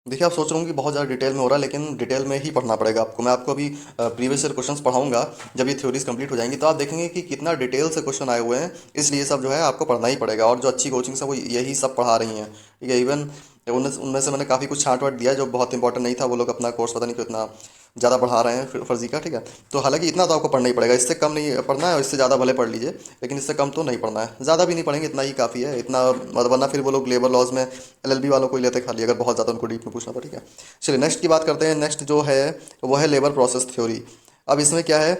देखिए आप सोच रहे होंगे कि बहुत ज़्यादा डिटेल में हो रहा है, लेकिन डिटेल में ही पढ़ना पड़ेगा आपको। मैं आपको अभी प्रीवियस ईयर क्वेश्चंस पढ़ाऊंगा, जब ये थ्योरीज कंप्लीट हो जाएंगी तो आप देखेंगे कि कितना डिटेल से क्वेश्चन आए हुए हैं, इसलिए सब जो है आपको पढ़ना ही पड़ेगा। और जो अच्छी कोचिंग्स है वो यही सब पढ़ा रही हैं, ठीक है। इवन उनमें उनमें से मैंने काफ़ी कुछ छांट वाट दिया जो बहुत इंपॉर्टेंट नहीं था, वो लोग अपना कोर्स पता नहीं क्यों इतना ज़्यादा पढ़ा रहे हैं फर्जी का, ठीक है। तो हालांकि इतना तो आपको पढ़ना ही पड़ेगा, इससे कम नहीं पढ़ना है और इससे ज़्यादा भले पढ़ लीजिए, लेकिन इससे कम तो नहीं पढ़ना है। ज़्यादा भी नहीं पढ़ेंगे, इतना ही काफ़ी है, इतना मतलब वरना फिर वो लोग लेबर लॉज में एलएलबी वालों को ही लेते खाली, अगर बहुत ज़्यादा उनको डीप में पूछना तो, ठीक है। चलिए नेक्स्ट की बात करते हैं। नेक्स्ट जो है वो है लेबर प्रोसेस थ्योरी। अब इसमें क्या है,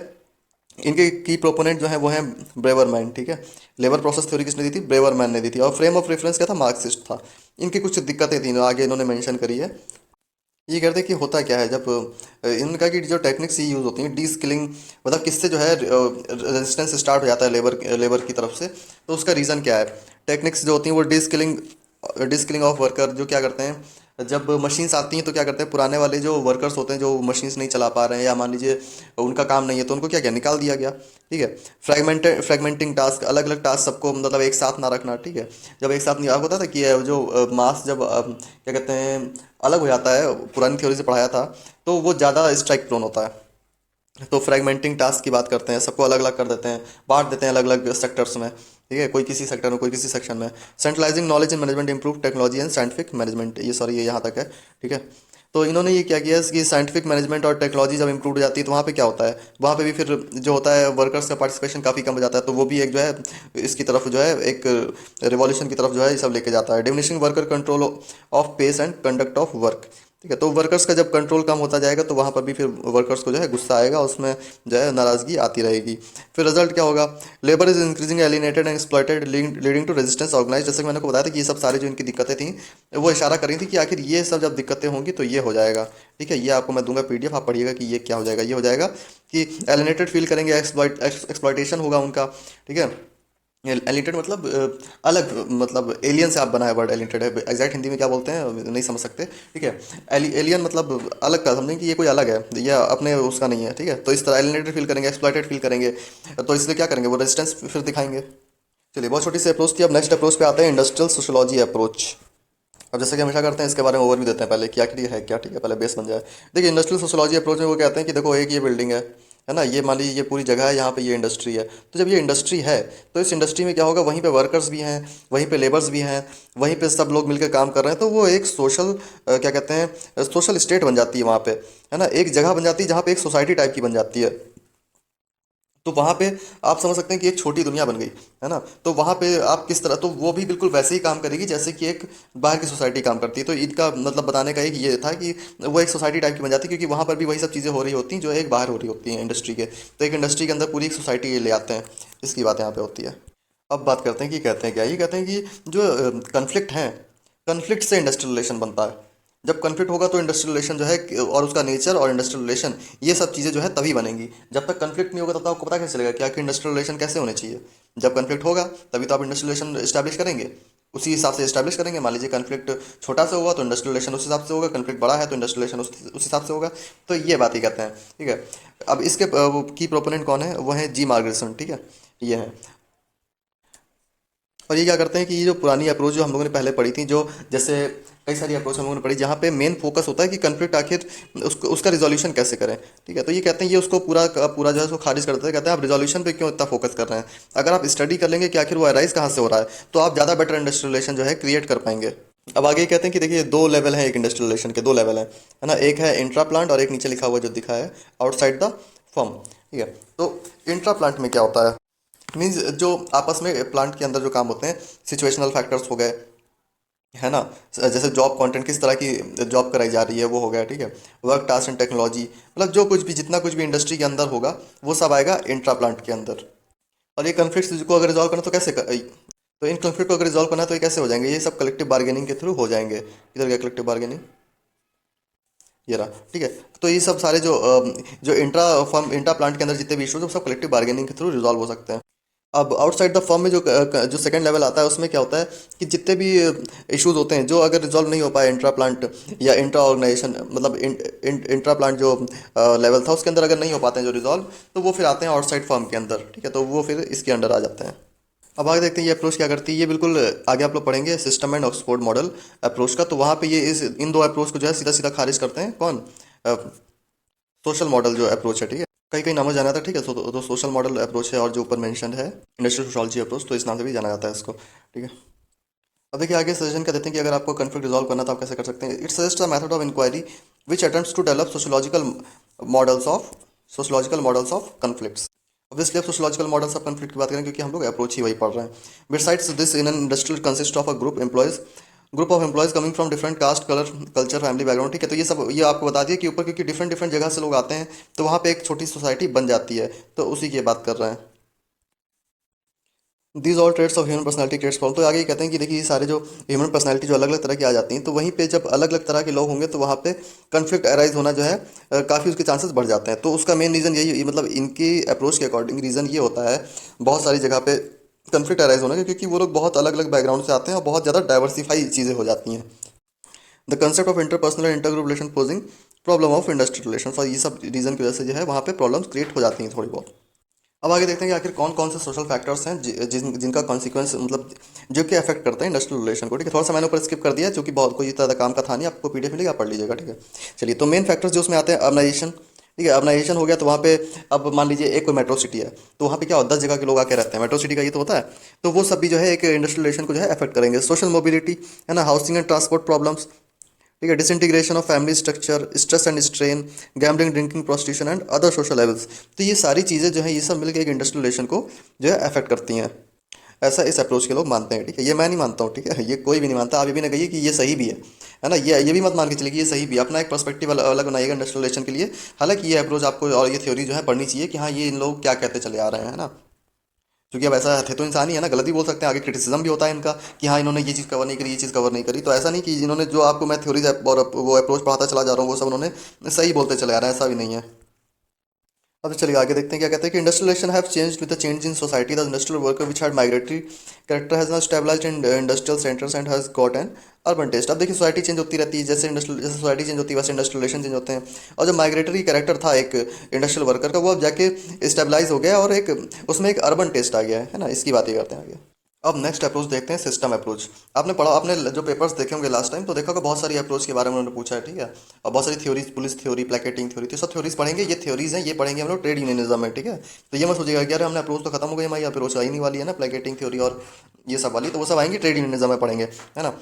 इनके की प्रोपोनेंट जो है वो है ब्रेवरमैन, ठीक है। लेबर प्रोसेस थ्योरी किसने दी थी? ब्रेवरमैन ने दी थी। और फ्रेम ऑफ रेफरेंस क्या था? मार्क्सिस्ट था। इनकी कुछ दिक्कतें थी आगे इन्होंने मेंशन करी है। ये कहते हैं कि होता क्या है जब इनका की जो टेक्निक्स ही यूज़ होती हैं, डी स्किलिंग, मतलब किससे जो है रेजिस्टेंस स्टार्ट हो जाता है लेबर की तरफ से, तो उसका रीज़न क्या है? टेक्निक्स जो होती हैं वो डी स्किलिंग ऑफ वर्कर, जो क्या करते हैं जब मशीन्स आती हैं तो क्या करते हैं, पुराने वाले जो वर्कर्स होते हैं जो मशीन्स नहीं चला पा रहे हैं या मान लीजिए उनका काम नहीं है, तो उनको क्या क्या निकाल दिया गया, ठीक है। फ्रेगमेंटिंग टास्क, अलग अलग टास्क सबको मतलब एक साथ ना रखना, ठीक है। जब एक साथ नहीं होता था कि जो मास जब क्या कहते हैं अलग हो जाता है, पुरानी थ्योरी से पढ़ाया था, तो वो ज़्यादा स्ट्राइक प्रोन होता है। तो फ्रेगमेंटिंग टास्क की बात करते हैं, सबको अलग अलग कर देते हैं, बांट देते हैं अलग अलग सेक्टर्स में, ठीक है। कोई किसी सेक्टर में, कोई किसी सेक्शन में। Centralising knowledge in management improve technology and scientific management, ये सॉरी ये यहाँ तक है, ठीक है। तो इन्होंने ये क्या किया है कि साइंटिफिक मैनेजमेंट और टेक्नोलॉजी जब इंप्रूव हो जाती है तो वहाँ पे क्या होता है, वहाँ पे भी फिर जो होता है वर्कर्स का पार्टिसिपेशन काफ़ी कम हो जाता है, तो वो भी एक जो है इसकी तरफ जो है एक रिवॉल्यूशन की तरफ जो है ये सब लेके जाता है। Diminishing worker control of pace and conduct of work, ठीक है। तो वर्कर्स का जब कंट्रोल कम होता जाएगा तो वहाँ पर भी फिर वर्कर्स को जो है गुस्सा आएगा, उसमें जो है नाराज़गी आती रहेगी। फिर रिजल्ट क्या होगा? Labour is increasing alienated and exploited leading to resistance organise, जैसे कि मैंने को बताया था कि ये सब सारी जो इनकी दिक्कतें थी वो इशारा कर रही थी कि आखिर ये सब जब दिक्कतें होंगी तो ये हो जाएगा, ठीक है। ये आपको मैं दूंगा पीडीएफ, आप पढ़िएगा कि ये क्या हो जाएगा। ये हो जाएगा कि एलिनेटेड फील करेंगे, एक्सप्लॉइटेशन होगा उनका, ठीक है। एलिटेड मतलब अलग, मतलब एलियन से आप बना है वर्ड एलिटेड है, एग्जैक्ट हिंदी में क्या बोलते हैं नहीं समझ सकते, ठीक है। एलियन मतलब अलग का, समझें कि ये कोई अलग है, ये अपने उसका नहीं है, ठीक है। तो इस तरह एलिनेटेड फील करेंगे, एक्सप्लॉइटेड फील करेंगे, तो इसलिए क्या करेंगे वो रेजिस्टेंस फिर दिखाएंगे। चलिए बहुत छोटी सी अप्रोच थी, अब नेक्स्ट अप्रोच पे आते हैं, इंडस्ट्रियल सोशोलॉजी अप्रोच। अब जैसे कि हमेशा करते हैं इसके बारे में ओवरव्यू देते हैं पहले कि आखिर ये है क्या, ठीक है, पहले बेस बन जाए। देखिए इंडस्ट्रियल सोशोलॉजी अप्रोच में वो कहते हैं कि देखो एक ये बिल्डिंग है ना, ये मान लीजिए ये पूरी जगह है, यहाँ पे ये इंडस्ट्री है। तो जब ये इंडस्ट्री है तो इस इंडस्ट्री में क्या होगा, वहीं पे वर्कर्स भी हैं, वहीं पे लेबर्स भी हैं, वहीं पे सब लोग मिलकर काम कर रहे हैं, तो वो एक सोशल क्या कहते हैं सोशल स्टेट बन जाती है वहाँ पे, है ना। एक जगह बन जाती है जहाँ पे एक सोसाइटी टाइप की बन जाती है। तो वहाँ पे आप समझ सकते हैं कि एक छोटी दुनिया बन गई, है ना। तो वहाँ पे आप किस तरह, तो वो भी बिल्कुल वैसे ही काम करेगी जैसे कि एक बाहर की सोसाइटी काम करती है। तो इनका मतलब बताने का एक ये था कि वो एक सोसाइटी टाइप की बन जाती है, क्योंकि वहाँ पर भी वही सब चीज़ें हो रही होती हैं जो एक बाहर हो रही होती हैं इंडस्ट्री के। तो एक इंडस्ट्री के अंदर पूरी एक सोसाइटी ले आते हैं, इसकी बात यहाँ पे होती है। अब बात करते हैं कि कहते हैं क्या, ये कहते हैं कि जो कन्फ्लिक्ट हैं, कन्फ्लिक्ट से इंडस्ट्रियल रिलेशन बनता है। जब कन्फ्लिक्ट होगा तो इंडस्ट्रियल रिलेशन जो है और उसका नेचर और इंडस्ट्रियल रिलेशन ये सब चीज़ें जो है तभी बनेंगी। जब तक कन्फ्लिक्ट नहीं होगा तब तक आपको पता कैसे चलेगा कि आखिर इंडस्ट्रियल रिलेशन कैसे होने चाहिए। जब कन्फ्लिक्ट होगा तभी तो आप इंडस्ट्रियल रिलेशन इस्टेब्लिश करेंगे, उसी हिसाब से इस्टेब्लिश करेंगे। मान लीजिए कन्फ्लिक्ट छोटा सा हुआ तो इंडस्ट्रियल रिलेशन उस हिसाब से होगा, कन्फ्लिक्ट बड़ा है तो इंडस्ट्रियल रिलेशन उस हिसाब से होगा। तो ये बात ही कहते हैं, ठीक है। अब इसके की प्रोपोनेंट कौन है? वो है जी मार्गरसन, ठीक है, ये है। और ये क्या करते हैं कि ये जो पुरानी अप्रोच जो हम लोगों ने पहले पढ़ी थी, जो जैसे कई सारी अप्रोच हम लोगों ने पढ़ी जहाँ पे मेन फोकस होता है कि कन्फ्लिक्ट आखिर उसका रिजोल्यूशन कैसे करें। ठीक है, तो ये कहते हैं, ये उसको पूरा का पूरा जो है उसको खारिज कर देते हैं, कहते हैं आप रिजोल्यूशन पे क्यों इतना फोकस कर रहे हैं। अगर आप स्टडी कर लेंगे कि आखिर वो अराइज कहाँ से हो रहा है, तो आप ज़्यादा बेटर इंडस्ट्रियल रिलेशन जो है क्रिएट कर पाएंगे। अब आगे कहते हैं कि देखिए दो लेवल है, एक इंडस्ट्रियल रिलेशन के दो लेवल हैं, है ना। एक है इंट्रा प्लांट और एक नीचे लिखा हुआ जो दिखा है आउटसाइड द फर्म। ठीक है, तो इंट्रा प्लांट में क्या होता है, मीन्स जो आपस में प्लांट के अंदर जो काम होते हैं, सिचुएशनल फैक्टर्स हो गए, है ना। जैसे जॉब कंटेंट किस तरह की जॉब कराई जा रही है वो हो गया। ठीक है, वर्क टास्क एंड टेक्नोलॉजी, मतलब जो कुछ भी जितना कुछ भी इंडस्ट्री के अंदर होगा वो सब आएगा इंट्रा प्लांट के अंदर। और ये कन्फ्लिक्ट्स को अगर रिजॉल्व करना तो तो इन कन्फ्लिक्ट को अगर रिजॉल्व करना है तो ये कैसे हो जाएंगे, ये सब कलेक्टिव बार्गेनिंग के थ्रू हो जाएंगे। इधर गया कलेक्टिव बार्गेनिंग, ये रहा। ठीक है, तो ये सब सारे जो इंट्रा प्लांट के अंदर जितने भी इशूज, वो सब कलेक्टिव बार्गेनिंग के थ्रू रिजॉल्व हो सकते हैं। अब आउटसाइड द फर्म में जो सेकंड लेवल आता है उसमें क्या होता है कि जितने भी इश्यूज होते हैं जो अगर रिजॉल्व नहीं हो पाए इंट्रा प्लांट या इंट्रा ऑर्गेनाइजेशन, मतलब इंट्रा प्लांट जो लेवल था उसके अंदर अगर नहीं हो पाते हैं जो रिजॉल्व, तो वो फिर आते हैं आउटसाइड फर्म के अंदर। ठीक है, तो वो फिर इसके अंडर आ जाते हैं। अब आगे देखते हैं ये अप्रोच क्या करती है। ये बिल्कुल आगे आप लोग पढ़ेंगे system and Oxford model approach का, तो वहाँ पे ये इन दो अप्रोच को जो है सीधा सीधा खारिज करते हैं। कौन? सोशल मॉडल जो अप्रोच है। ठीक है, कई कई नामों से जाना था। ठीक है, तो सोशल मॉडल अप्रोच है, और जो ऊपर मेंशन है इंडस्ट्रियल सोशोलॉजी अप्रोच, तो इस नाम से भी जाना जाता है इसको। ठीक है, अब देखिए आगे सजेशन क्या देते हैं कि अगर आपको कन्फ्लिक्ट रिजॉल्व करना तो आप कैसे कर सकते हैं। It suggest a method of inquiry which attempts to develop sociological models of conflicts. Obviously अब सोशोलॉजिकल मॉडल्स ऑफ कन्फ्लिक्ट की बात करें क्योंकि हम लोग अप्रोच ही वही पढ़ रहे हैं। Besides this in an industrial consist of a group of employees coming from different caste, colour, culture, family background. ठीक है, तो ये सब ये आपको बता दिया कि ऊपर क्योंकि डिफरेंट डिफरेंट जगह से लोग आते हैं तो वहाँ पे एक छोटी सोसाइटी बन जाती है, तो उसी की बात कर रहे हैं। These all traits of human personality creates problem. तो आगे ये कहते हैं कि देखिए ये सारे जो ह्यूमन पर्सनैलिटी जो अलग अलग तरह की आ जाती हैं, तो वहीं पे जब अलग अलग तरह के लोग होंगे तो वहाँ पे कन्फ्लिक्ट अराइज होना जो है काफ़ी उसके चांसेस बढ़ जाते हैं। तो उसका मेन रीज़न यही, मतलब इनकी अप्रोच के अकॉर्डिंग रीज़न ये होता है बहुत सारी जगह पे कन्फ्लिक्ट अराइज होने का, क्योंकि वो लोग बहुत अलग अलग बैकग्राउंड से आते हैं और बहुत ज़्यादा डाइवर्सिफाई चीज़ें हो जाती हैं। The concept of interpersonal and intergroup relation posing problem of industrial relation, और ये सब रीज़न की वजह से जो है वहाँ पे प्रॉब्लम्स क्रिएट हो जाती हैं थोड़ी बहुत। अब आगे देखते हैं कि आखिर कौन कौन से सोशल फैक्टर्स हैं जिनका कॉन्सिक्वेंस, मतलब जो कि अफेक्ट करते हैं इंडस्ट्रियल रिलेशन को। ठीक है, थोड़ा सा मैंने ऊपर स्किप कर दिया क्योंकि बहुत कोई ज़्यादा काम का था नहीं, आपको पीडीएफ मिलेगा, आप पढ़ लीजिएगा। ठीक है, चलिए, तो मेन फैक्टर्स जो उसमें आते हैं, अर्बनाइजेशन। ठीक है, अर्बनाइजेशन हो गया तो वहाँ पे अब मान लीजिए एक कोई मेट्रो सिटी है, तो वहाँ पे क्या होता है 10 जगह के लोग आके रहते हैं, मेट्रो सिटी का ये तो होता है। तो वो सब भी जो है एक इंडस्ट्रियल रिलेशन को जो है अफेक्ट करेंगे। सोशल मोबिलिटी, है ना, हाउसिंग एंड ट्रांसपोर्ट प्रॉब्लम्स। ठीक है, disintegration of family structure, stress and strain, gambling, drinking, prostitution and other social levels. तो ये सारी चीज़ें जो है ये सब मिलकर एक इंडस्ट्रियल रिलेशन को जो है अफेक्ट करती हैं। ऐसा इस अप्रोच के लोग मानते हैं। ठीक है, ये मैं नहीं मानता हूँ। ठीक है, ये कोई भी नहीं मानता। आप ये भी ना कहिए कि ये सही भी है ना। ये भी मत मान के चलिए कि ये सही भी है। अपना एक पर्सपेक्टिव अलग बनाइएगा इंडस्ट्रियल रिलेशन के लिए। हालांकि ये अप्रोच आपको और ये थ्योरी जो है पढ़नी चाहिए कि हाँ ये इन लोग क्या कहते चले आ रहे हैं, है ना। क्योंकि अब ऐसा थे तो इंसान ही है ना, गलत भी बोल सकते हैं, आगे क्रिटिसिज्म भी होता है इनका कि हाँ इन्होंने ये चीज़ कवर नहीं करी, ये चीज़ कवर नहीं करी। तो ऐसा नहीं कि इन्होंने जो आपको मैं थ्योरीज और वो अप्रोच पढ़ाता चला जा रहा हूँ वो सब उन्होंने सही बोलते चले आ रहे हैं, ऐसा भी नहीं है। अब चलिए आगे देखते हैं क्या कहते हैं कि industrial relation have changed with the change in society. The industrial worker which had migratory character has now stabilised in industrial centres and has got an urban taste. अब देखिए सोसाइटी चेंज होती रहती है, जैसे सोसाइटी चेंज होती है वैसे industrial relation change होते हैं। और जो माइग्रेटरी कैरेक्टर था एक इंडस्ट्रियल वर्कर का, वो अब जाके स्टेबलाइज हो गया और एक उसमें एक अर्बन टेस्ट आ गया है ना। इसकी बात ही करते हैं आगे। अब नेक्स्ट अप्रोच देखते हैं, सिस्टम अप्रोच। आपने पढ़ा, आपने जो पेपर्स देखे होंगे लास्ट टाइम तो देखा होगा बहुत सारी अप्रोच के बारे में उन्होंने पूछा है। ठीक है, और बहुत सारी थ्योरीज, पुलिस थ्योरी, प्लेकेटिंग थ्योरी, तो सब थ्योरीज पढ़ेंगे। ये थ्योरीज हैं, ये पढ़ेंगे हम लोग ट्रेड यूनियनिज्म में। ठीक है, तो ये मत सोचिएगा कि यार हमने अप्रोच तो खत्म हो गई, हमारी अप्रोच आई नहीं वाली है ना, प्लेकेटिंग थ्योरी और ये सब वाली, तो वो सब आएंगे ट्रेड यूनियनिज्म में पढ़ेंगे, है ना।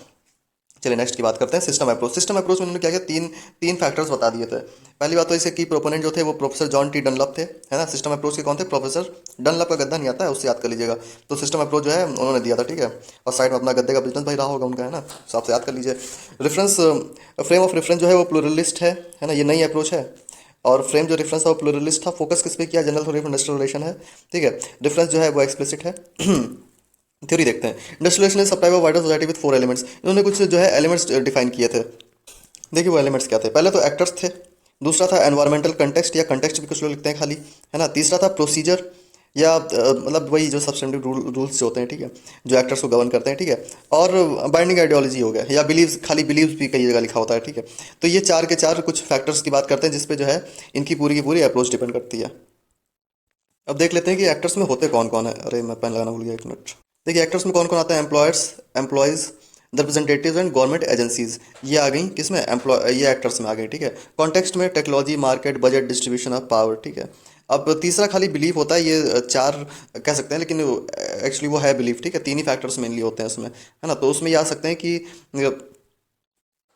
चलिए नेक्स्ट की बात करते हैं, सिस्टम अप्रोच। सिस्टम अप्रोच में उन्होंने क्या किया, तीन तीन फैक्टर्स बता दिए थे। पहली बात तो इसे की प्रोपोनेंट जो थे वो प्रोफेसर जॉन टी डनलप थे, है ना। सिस्टम अप्रोच के कौन थे? प्रोफेसर डनलप का गद्दा नहीं आता है, उससे याद कर लीजिएगा। तो सिस्टम अप्रोच जो है उन्होंने दिया था। ठीक है, और साइड में अपना गद्दे का बिजनेस भाई रहा होगा उनका, है ना, तो आपसे याद कर लीजिए। रेफरेंस, फ्रेम ऑफ रेफरेंस जो है वो प्लूरलिस्ट है ना, ये नई अप्रोच है। और फ्रेम जो रेफरेंस था वो प्लूरलिस्ट था। फोकस किस पे किया? General theory of industrial relation है। ठीक है, डिफरेंस जो है वो एक्सप्लिसिट है। थ्योरी देखते हैं, industrial supply of wider society with 4 elements. इन्होंने कुछ जो है एलिमेंट्स डिफाइन किए थे। देखिए वो एलिमेंट्स क्या थे। पहले तो एक्टर्स थे, दूसरा था एनवायरमेंटल कंटेक्स्ट या कंटेक्स्ट भी कुछ लोग लिखते हैं खाली, है ना। तीसरा था प्रोसीजर या मतलब वही जो सब्सटेंटिव रूल्स जो होते हैं, ठीक है, जो एक्टर्स को गवर्न करते हैं, ठीक है। और बाइंडिंग आइडियोलॉजी हो गया या बिलीव्स, खाली बिलीव्स भी कई जगह लिखा होता है, ठीक है। तो ये चार के चार कुछ फैक्टर्स की बात करते हैं जिसपे जो है इनकी पूरी की पूरी अप्रोच डिपेंड करती है। अब देख लेते हैं कि एक्टर्स में होते कौन कौन है। अरे मैं पेन लगाना भूल गया, एक मिनट। देखिए एक्टर्स में कौन कौन आता है? Employers, employees, the representative and government agencies, ये आ गई किसमें, एम्प्लॉय, ये एक्टर्स में आ गई, ठीक है। कॉन्टेक्स्ट में technology, market, budget, distribution of power, ठीक है। अब तीसरा खाली बिलीफ होता है, ये चार कह सकते हैं, लेकिन एक्चुअली वो है बिलीफ, ठीक है। तीन ही फैक्टर्स मेनली होते हैं उसमें, है ना। तो उसमें ये आ सकते हैं कि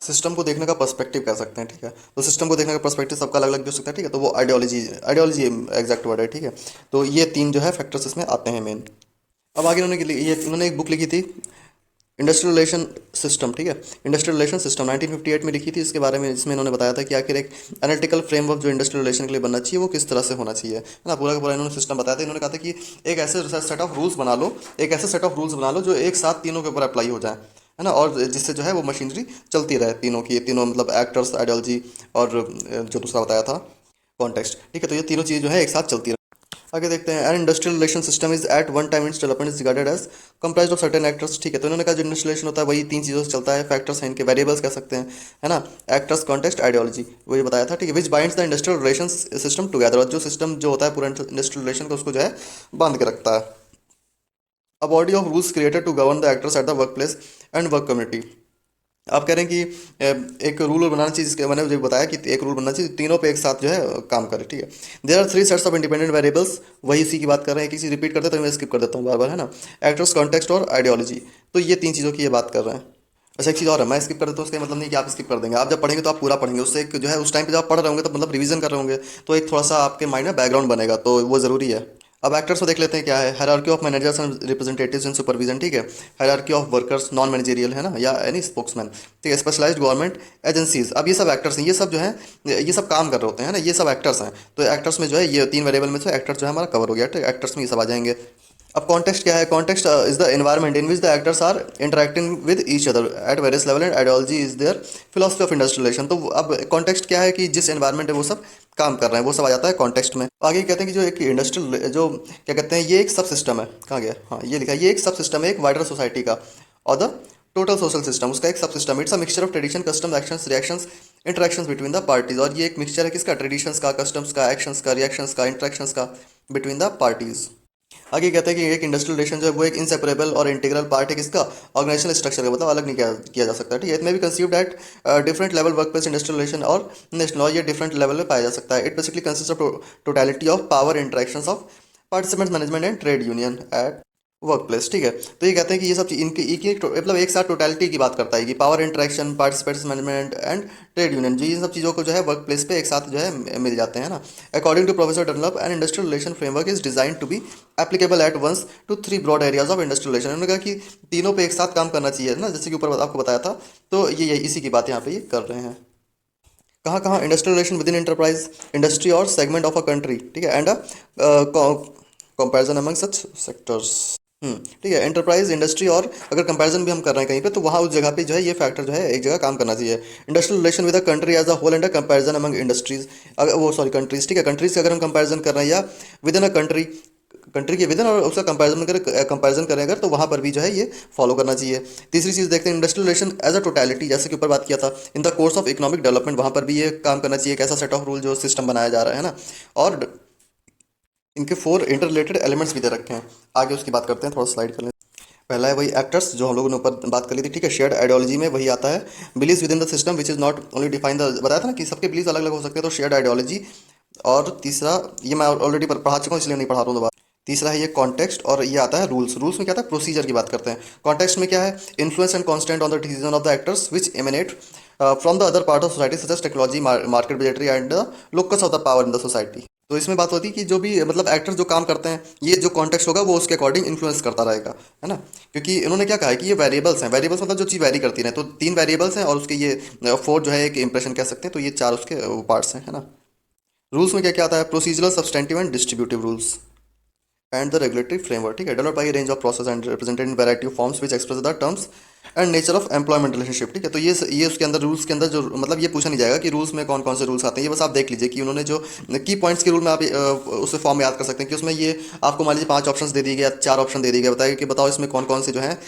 सिस्टम को देखने का पर्सपेक्टिव कह सकते हैं, ठीक है। तो सिस्टम को देखने का पर्सपेक्टिव सबका अलग अलग भी हो सकता है, ठीक है। तो वो आइडियोलॉजी, आइडियोलॉजी एग्जैक्ट वर्ड है, ठीक है। तो ये तीन जो है फैक्टर्स इसमें आते हैं मेन। अब आगे इन्होंने एक बुक लिखी थी, इंडस्ट्रियल रिलेशन सिस्टम, ठीक है। इंडस्ट्रियल रिलेशन सिस्टम 1958 में लिखी थी। इसके बारे में इसमें इन्होंने बताया था कि आखिर एक एनालिटिकल फ्रेमवर्क जो इंडस्ट्रियल रिलेशन के लिए बनना चाहिए वो किस तरह से होना चाहिए, है ना। पूरा का पूरा इन्होंने सिस्टम बताया था। इन्होंने कहा था कि एक ऐसे सेट ऑफ रूल्स बना लो, एक ऐसे सेट ऑफ रूल्स बना लो जो एक साथ तीनों के ऊपर अप्लाई हो जाए, है ना, और जिससे जो है वो मशीनरी चलती रहे, तीनों की, तीनों मतलब एक्टर्स, आइडियोलॉजी और जो दूसरा बताया था कॉन्टेक्स्ट, ठीक है। तो ये तीनों चीज़ जो है एक साथ चलती रहे। आगे देखते हैं, an industrial relation system is at one time its development is regarded as comprised of certain actors, ठीक है। तो इन्होंने कहा जो इंडस्ट्रियल रिलेशन होता है वही तीन चीज़ों से चलता है, फैक्टर्स हैं इनके, वेरिएबल्स कह सकते हैं, है ना। एक्टर्स, कॉन्टेक्स्ट, आइडियोलॉजी, वही बताया था, ठीक है। विच binds the industrial relation system together, और जो सिस्टम जो होता है पूरा इंडस्ट्रियल रिलेशन को उसको जो है बांध के रखता है। A body of rules created to govern the actors at the work place and work community. आप कह रहे हैं कि एक रूल बनाना चाहिए, जिसके मैंने मुझे बताया कि एक रूल बनना चाहिए तीनों पे एक साथ जो है काम करे, ठीक है। There are three sets of independent variables, वही उसी की बात कर रहे हैं, किसी रिपीट करते हैं तो मैं स्किप कर देता हूँ बार बार, है ना। एक्टर्स, कॉन्टेक्स्ट और आइडियोलॉजी, तो ये तीन चीज़ों की ये बात कर रहे हैं। अच्छा एक चीज़ और है, मैं स्किप कर देता हूँ उसका मतलब नहीं कि आप स्किप कर देंगे, आप जब पढ़ेंगे तो आप पूरा पढ़ेंगे, उससे एक जो है उस टाइम पे जब आप पढ़ रहे होंगे तो मतलब रिवीजन कर रहे होंगे, तो एक थोड़ा सा आपके माइंड में बैकग्राउंड बनेगा, तो वो ज़रूरी है। अब एक्टर्स को देख लेते हैं क्या है। Hierarchy of managers and representatives in supervision, ठीक है। Hierarchy of workers, non managerial, है ना, या एनी स्पोक्समैन, ठीक है। स्पेशलाइज्ड गवर्नमेंट एजेंसीज, अब ये सब एक्टर्स हैं, ये सब जो है ये सब काम कर रहे होते हैं, ना, ये सब एक्टर्स हैं। तो एक्टर्स में जो है ये तीन वेरिएबल में से एक्टर्स जो है हमारा कवर हो गया, ठीक है। एक्टर्स में ये सब आ जाएंगे। अब कॉन्टेक्स्ट क्या है, context is the environment in which the actors are interacting with each other at various level and ideology is their philosophy of industrial relation. तो अब कॉन्टेक्स्ट क्या है कि जिस एनवायरनमेंट है वो सब काम कर रहे हैं, वो सब आ जाता है कॉन्टेक्स्ट में। आगे कहते हैं कि जो एक इंडस्ट्रियल जो क्या कहते हैं, ये एक सब सिस्टम है, कहाँ गया, हाँ ये लिखा है, ये एक सब सिस्टम है एक वाइडर सोसाइटी का और द टोटल सोशल सिस्टम, उसका एक सब system. It's a mixture of tradition, customs, actions, reactions, interactions between the parties, और ये एक मिक्सचर है किसका, ट्रेडिशंस का, कस्टम्स का, एक्शंस का, रिएक्शंस का, इंटरेक्शंस का बिटवीन द पार्टीज। आगे कहते हैं कि एक इंडस्ट्रियल रिलेशन जो है वो एक इनसेपरेबल और इंटीग्रल पार्ट है किसका, ऑर्गेनाइजेशनल स्ट्रक्चर का, मतलब अलग नहीं किया जा सकता, ठीक है। इट में भी conceived at different level work place industrial relation और नेशनल, और ये डिफरेंट लेवल में पाया जा सकता है। It basically consist of totality of power interactions of participants, management and trade union at work place, ठीक है। तो ये कहते हैं कि ये सब चीज इनकी मतलब एक साथ टोटलिटी की बात करता है कि power interaction, participants, management and trade union, जी इन सब चीज़ों को जो है वर्क प्लेस पे एक साथ जो है मिल जाते हैं ना। According to professor Dunlop, an industrial relation framework is design to be applicable at once to three broad areas of industrial relation. उन्होंने कहा कि तीनों पे एक साथ काम करना चाहिए ना, जैसे कि ऊपर आपको बताया था। तो ये इसी की बात यहाँ पे ये कर रहे हैं। कहाँ कहाँ, industrial relation with in enterprise, industry और सेगमेंट ऑफ अ कंट्री, ठीक है, and comparison among such sectors, ठीक है। एंटरप्राइज, इंडस्ट्री और अगर कंपैरिजन भी हम कर रहे हैं कहीं पे तो वहाँ उस जगह पे जो है ये फैक्टर जो है एक जगह काम करना चाहिए। Industrial relation with a country as a whole and a comparison among industries, अगर वो सॉरी कंट्रीज, ठीक है, कंट्रीज का अगर हम कंपैरिजन कर रहे हैं या with in a country, country के विद इन, और उसका कंपैरिजन करें अगर, तो वहाँ पर भी जो है ये फॉलो करना चाहिए। तीसरी चीज़ देखते हैं, industrial relation as a totality, जैसे कि ऊपर बात किया था, in the course of economic development, वहाँ पर भी ये काम करना चाहिए, एक ऐसा सेट ऑफ रूल जो सिस्टम बनाया जा रहा है ना। और इनके फोर इंटर रिलेटेड एलिमेंट्स भी दे रखे हैं। आगे उसकी बात करते हैं, थोड़ा स्लाइड कर लें। पहला है वही एक्टर्स जो हम लोगों ने ऊपर बात कर ली थी, ठीक है। शेयर्ड आइडियोलॉजी में वही आता है, believe with in the system which is not only define the, बताया था ना कि सबके बिलीव अलग अलग हो सकते हैं, तो शेयर्ड आइडियोलॉजी। और तीसरा, ये मैं ऑलरेडी पढ़ा चुका हूँ इसलिए नहीं पढ़ा रहा हूँ दोबारा। तीसरा है ये कॉन्टेक्स्ट, और ये आता है रूल्स। रूल्स में क्या था, प्रोसीजर की बात करते हैं। कॉन्टेक्स्ट में क्या है, influence and constant on the decision of the actors which emanate from the other part of society such as technology, market, budgetary and the locus of the power in the society. तो इसमें बात होती है कि जो भी मतलब actors जो काम करते हैं, ये जो कॉन्टेक्स्ट होगा वो उसके अकॉर्डिंग इन्फ्लुएंस करता रहेगा, है ना। क्योंकि इन्होंने क्या कहा है कि ये वेरिएबल्स हैं, वेरिएबल्स मतलब जो चीज़ वेरी करती है, तो तीन वेरिएबल्स हैं और उसके ये फोर जो है एक इंप्रेशन कह सकते हैं, तो ये चार उसके पार्ट्स हैं, है ना। रूल्स में क्या क्या आता है, procedural, substantive and distributive rules and the regulatory framework, ठीक है, developed by range of process and represented in variety of forms which express the terms and nature of employment relationship, ठीक है। तो ये उसके अंदर, रूल्स के अंदर जो मतलब ये पूछा नहीं जाएगा कि रूल्स में कौन कौन से रूल्स आते हैं, ये बस आप देख लीजिए कि उन्होंने जो की पॉइंट्स के रूल में आप उस फॉर्म में याद कर सकते हैं कि उसमें ये आपको मान लीजिए 5 ऑप्शन दे दिए गए, 4 ऑप्शन दे दिए गए, बताइए कि बताओ इसमें कौन कौन से जो है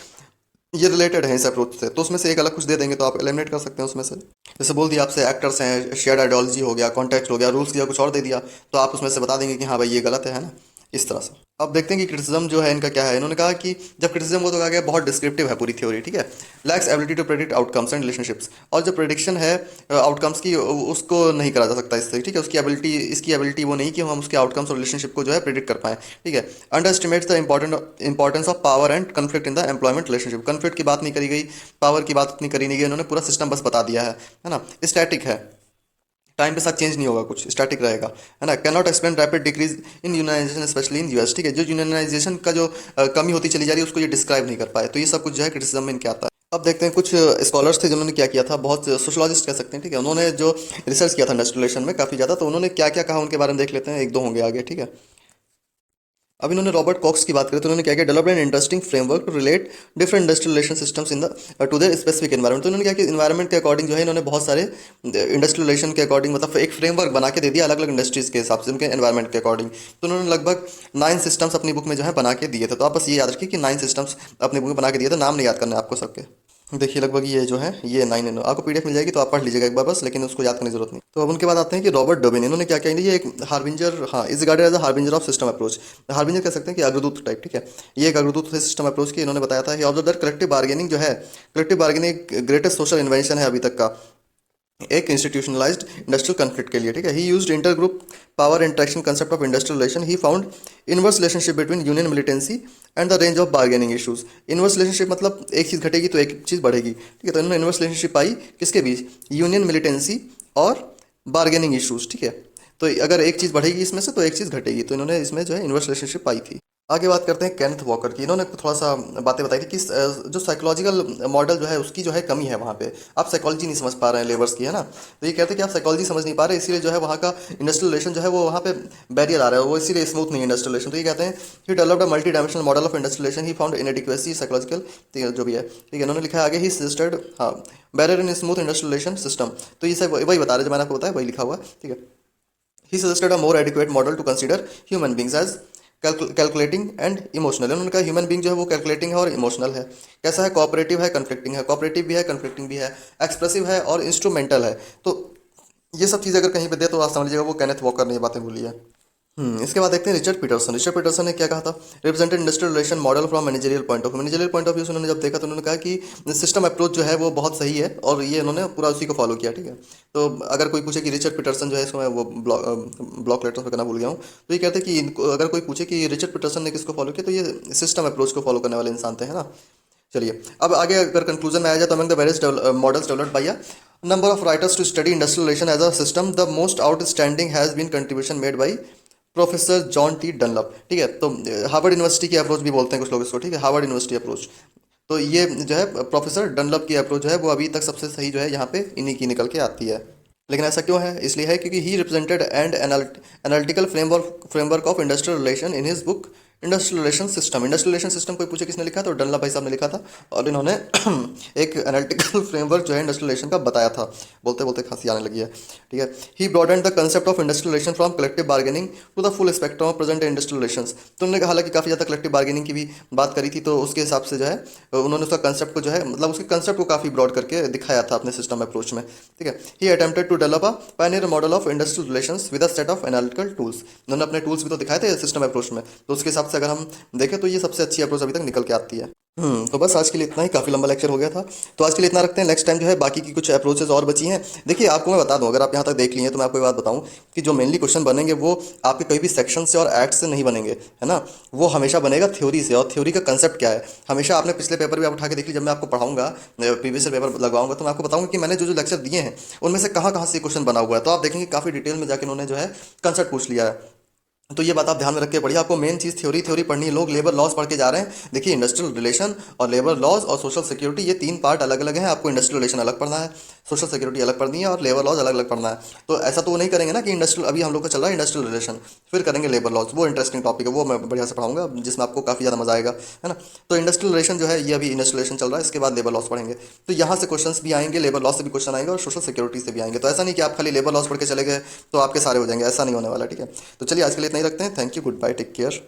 ये रिलेटेड है इस अप्रोच से, तो उसमें से एक अलग कुछ दे देंगे तो आप एलिमिनेट कर सकते हैं उसमें से। जैसे बोल दिया आपसे एक्टर्स हैं, शेयर्ड आइडियोलॉजी हो गया, कॉन्टेक्स्ट हो गया, रूल्स दिया कुछ और दे दिया, तो आप उसमें से बता देंगे कि हाँ भाई ये गलत है ना, इस तरह से। अब देखते हैं कि क्रिटिसिज्म जो है इनका क्या है। इन्होंने कहा कि जब क्रिटिसिज्म को तो कहा गया बहुत डिस्क्रिप्टिव है पूरी थ्योरी, ठीक है। Lacks ability to predict outcomes and relationships, और जो प्रेडिक्शन है आउटकम्स की उसको नहीं करा जा सकता इससे, ठीक है। उसकी एबिलिटी, इसकी एबिलिटी वो नहीं कि हम उसके आउटकम्स और रिलेशनशिप को जो है प्रेडिक्ट कर पाएँ, ठीक है। Under estimates the importance of power and conflict in the employment relationship, conflict की बात नहीं करी गई, पावर की बात उतनी करी नहीं गई, उन्होंने पूरा सिस्टम बस बता दिया है ना। स्टैटिक है, टाइम के साथ चेंज नहीं होगा, कुछ स्टैटिक रहेगा, है ना। Can not explain rapid decrease in unionization especially in US, ठीक है। जो यूनाइजेशन का जो कमी होती चली जा रही है उसको ये डिस्क्राइब नहीं कर पाए, तो ये सब कुछ जो है क्रिटिसिज्म में इनके आता है। अब देखते हैं कुछ स्कॉलर्स थे जिन्होंने क्या किया था, बहुत सोशलॉजिस्ट कह सकते हैं, ठीक है। उन्होंने जो रिसर्च किया था इंडस्ट्रियलाइजेशन में काफ़ी ज़्यादा, तो उन्होंने क्या क्या कहा उनके बारे में देख लेते हैं, एक दो होंगे आगे, ठीक है। अब इन्होंने रॉबर्ट कॉक्स की बात करें तो उन्होंने क्या किया, developed an interesting framework to relate different industrial relation systems in the to their specific environment. तो उन्होंने क्या कि इन्वायरमेंट के अकॉर्डिंग जो है इन्होंने बहुत सारे इंडस्ट्रियल रिलेशन के अकॉर्डिंग मतलब एक फ्रेमवर्क बना के दे दिया अलग अलग इंडस्ट्रीज के हिसाब से उनके एनवायरमेंट के अकॉर्डिंग। तो उन्होंने लगभग 9 सिस्टम्स अपनी बुक में जो है बना के दिए थे। तो आप बस ये याद रखिए कि 9 सिस्टम्स अपनी बुक में बना के दिए थे, नाम नहीं याद करना है आपको सबके। देखिए लगभग ये जो है ये 9 आपको पीडीएफ मिल जाएगी, तो आप पढ़ लीजिएगा एक बार बस, लेकिन उसको याद करने की जरूरत नहीं। तो अब उनके बाद आते हैं कि रॉबर्ट डोबिन, इन्होंने क्या किया, ये एक हार्बिंजर, हाँ, is regarded as a harbinger of system approach. Harbinger कह सकते हैं कि अग्रदूत टाइप, ठीक है। ये एक अग्रदूत थे सिस्टम अप्रोच की। इन्होंने बताया था कि ऑब्जर्व दैट कलेक्टिव बार्गेनिंग जो है, collective bargaining greatest social invention है अभी तक का एक इंस्टीट्यूशनलाइज्ड इंडस्ट्रियल कॉन्फ्लिक्ट के लिए, ठीक है। ही used inter group power interaction concept of industrial relation. He found inverse relationship between union militancy and the range of bargaining issues. Inverse relationship मतलब एक चीज़ घटेगी तो एक चीज़ बढ़ेगी, ठीक है। तो इन्होंने इनवर्स रिलेशनशिप पाई किसके बीच, यूनियन मिलिटेंसी और बार्गेनिंग इशूज, ठीक है। तो अगर एक चीज़ बढ़ेगी इसमें से तो एक चीज़ घटेगी, तो इन्होंने इसमें जो है इनवर्स रिलेशनशिप पाई थी। आगे बात करते हैं केनेथ वॉकर की। इन्होंने थोड़ा सा बातें बताई थी कि जो साइकोलॉजिकल मॉडल जो है उसकी जो है कमी है वहाँ पे, आप साइकोलॉजी नहीं समझ पा रहे हैं लेबर्स की, है ना। तो ये कहते हैं कि आप साइकोलॉजी समझ नहीं पा रहे, इसीलिए जो है वहाँ का इंडस्ट्रियल रिलेशन जो है वो वहाँ पे बैरियर आ रहा है, वो इसीलिए स्मूथ नहीं है इंडस्ट्रियल रिलेशन। तो ये कहते हैं he developed a multi dimensional model of industrial relation, he found inadequacy psychological जो भी है, ठीक है। इन्होंने लिखा है आगे ही सजेस्टेड, हाँ, barrier in smooth industrial relation system. तो ये सब वही बता रहे जो मैंने आपको बताया, वही लिखा हुआ है, ठीक है। He suggested a more adequate model to consider human beings as calculating and emotional. उन्होंने कहा ह्यूमन बींग जो है वो कैलकुलेटिंग है और इमोशनल है। कैसा है, कोऑपरेटिव है, कन्फ्लिक्टिंग है, कोऑपरेटिव भी है, कन्फ्लिक्टिंग भी है, एक्सप्रेसिव है और इंस्ट्रूमेंटल है। तो ये सब चीज़ अगर कहीं पे दे तो आप समझ लीजिएगा वो केनेथ वॉकर ने ये बातें बोली है। इसके बाद देखते हैं रिचर्ड पीटरसन। रिचर्ड पीटरसन ने क्या कहा था, represented industrial relation model from managerial point of view. Managerial point of view से उन्होंने जब देखा तो उन्होंने कहा कि सिस्टम अप्रोच जो है वो बहुत सही है और ये उन्होंने पूरा उसी को फॉलो किया, ठीक है। तो अगर कोई पूछे कि रिचर्ड पीटरसन जो है, इसको मैं वो ब्लॉक लेटर में करना भूल गया हूँ, तो ये कहते हैं कि इनको अगर कोई पूछे कि रिचर्ड पीटरसन ने किसको फॉलो किया, तो ये सिस्टम अप्रोच को फॉलो करने वाले इंसान थे, है ना। चलिए अब आगे अगर कंक्लूजन में आया जाए तो among the various models developed by a number of writers to study industrial relation as a system the most outstanding has been contribution made by professor John T Dunlop, ठीक है। तो हार्वर्ड यूनिवर्सिटी की approach भी बोलते हैं कुछ लोग इसको, ठीक है, हार्वर्ड यूनिवर्सिटी अप्रोच। तो ये जो है प्रोफेसर डनलप की अप्रोच है वो अभी तक सबसे सही जो है यहाँ पे इन्हीं की निकल के आती है। लेकिन ऐसा क्यों है, इसलिए है क्योंकि he represented and analytical framework of industrial relation in his book industrial relation system. Industrial relation system कोई पूछे किसने लिखा तो डनलप भाई साहब ने लिखा था, और इन्होंने एक एनालिटिकल फ्रेमवर्क जो है इंडस्ट्रियल रिलेशन का बताया था। बोलते बोलते खांसी आने लगी है, ठीक है। He broadened the concept of industrial relation from collective bargaining to the full spectrum of present industrial relations. तो उन्होंने हालांकि काफ़ी ज़्यादा कलेक्टिव बार्गेनिंग की भी बात करी थी, तो उसके हिसाब से जो है उन्होंने उसका कंसेप्ट को जो है मतलब उसके कंसेप्ट को काफ़ी ब्रॉड करके दिखाया था अपने सिस्टम अप्रोच में, ठीक है। He attempted to develop a pioneer model of industrial relations with a set of analytical tools. उन्होंने अपने टूल्स भी तो दिखाए थे सिस्टम अप्रोच में, तो उसके हिसाब से अगर हम देखें तो ये सबसे अच्छी अप्रोच अभी तक निकल के आती है। तो बस आज के लिए इतना ही, काफ़ी लंबा लेक्चर हो गया था, तो आज के लिए इतना रखते हैं। नेक्स्ट टाइम जो है बाकी की कुछ अप्रोचेस और बची हैं। देखिए आपको मैं बता दूं, अगर आप यहाँ तक देख लिए तो मैं आपको एक बात बताऊं कि जो मेनली क्वेश्चन बनेंगे वो आपके कोई भी सेक्शन से और एक्ट से नहीं बनेंगे, है ना। वो हमेशा बनेगा थ्योरी से, और थ्योरी का कंसेप्ट क्या है हमेशा आपने पिछले पेपर भी आप उठा के देख लीजिए। जब मैं आपको पढ़ाऊंगा प्रीवियस पेपर लगवाऊंगा तो मैं आपको बताऊंगा कि मैंने जो जो लेक्चर दिए हैं उनमें से कहाँ कहाँ से क्वेश्चन बना हुआ है, तो आप देखेंगे काफ़ी डिटेल में जाकर उन्होंने जो है कंसेप्ट पूछ लिया है। तो ये बात आप ध्यान में रख के पढ़िए। आपको मेन चीज़ थ्योरी थ्योरी पढ़नी है। लोग लेबर लॉज पढ़ के जा रहे हैं। देखिए इंडस्ट्रियल रिलेशन और लेबर लॉज और सोशल सिक्योरिटी ये 3 पार्ट अलग अलग हैं। आपको इंडस्ट्रियल रिलेशन अलग पढ़ना है, सोशल सिक्योरिटी अलग पढ़नी है और लेबर लॉज अलग अलग पढ़ना है। तो ऐसा तो वो नहीं करेंगे ना कि इंडस्ट्रियल, अभी हम लोग का चल रहा है इंडस्ट्रियल रिलेशन, फिर करेंगे लेबर लॉज, वो इंटरेस्टिंग टॉपिक है, वो मैं बढ़िया से पढ़ाऊंगा जिसमें आपको काफ़ी ज़्यादा मजा आएगा, है ना। तो इंडस्ट्रियल रिलेशन जो है ये अभी इंडस्ट्रियल रिलेशन चल रहा है, इसके बाद लेबर लॉज पढ़ेंगे। तो यहाँ से क्वेश्चन भी आएंगे, लेबर लॉज से भी क्वेश्चन आएंगे और सोशल सिक्योरिटी से भी आएंगे। तो ऐसा नहीं कि आप खाली लेबर लॉज पढ़ के चले गए तो आपके सारे हो जाएंगे, ऐसा नहीं होने वाला, ठीक है। तो चलिए आज के लिए इतना ही रखते हैं। Thank you, goodbye, take care.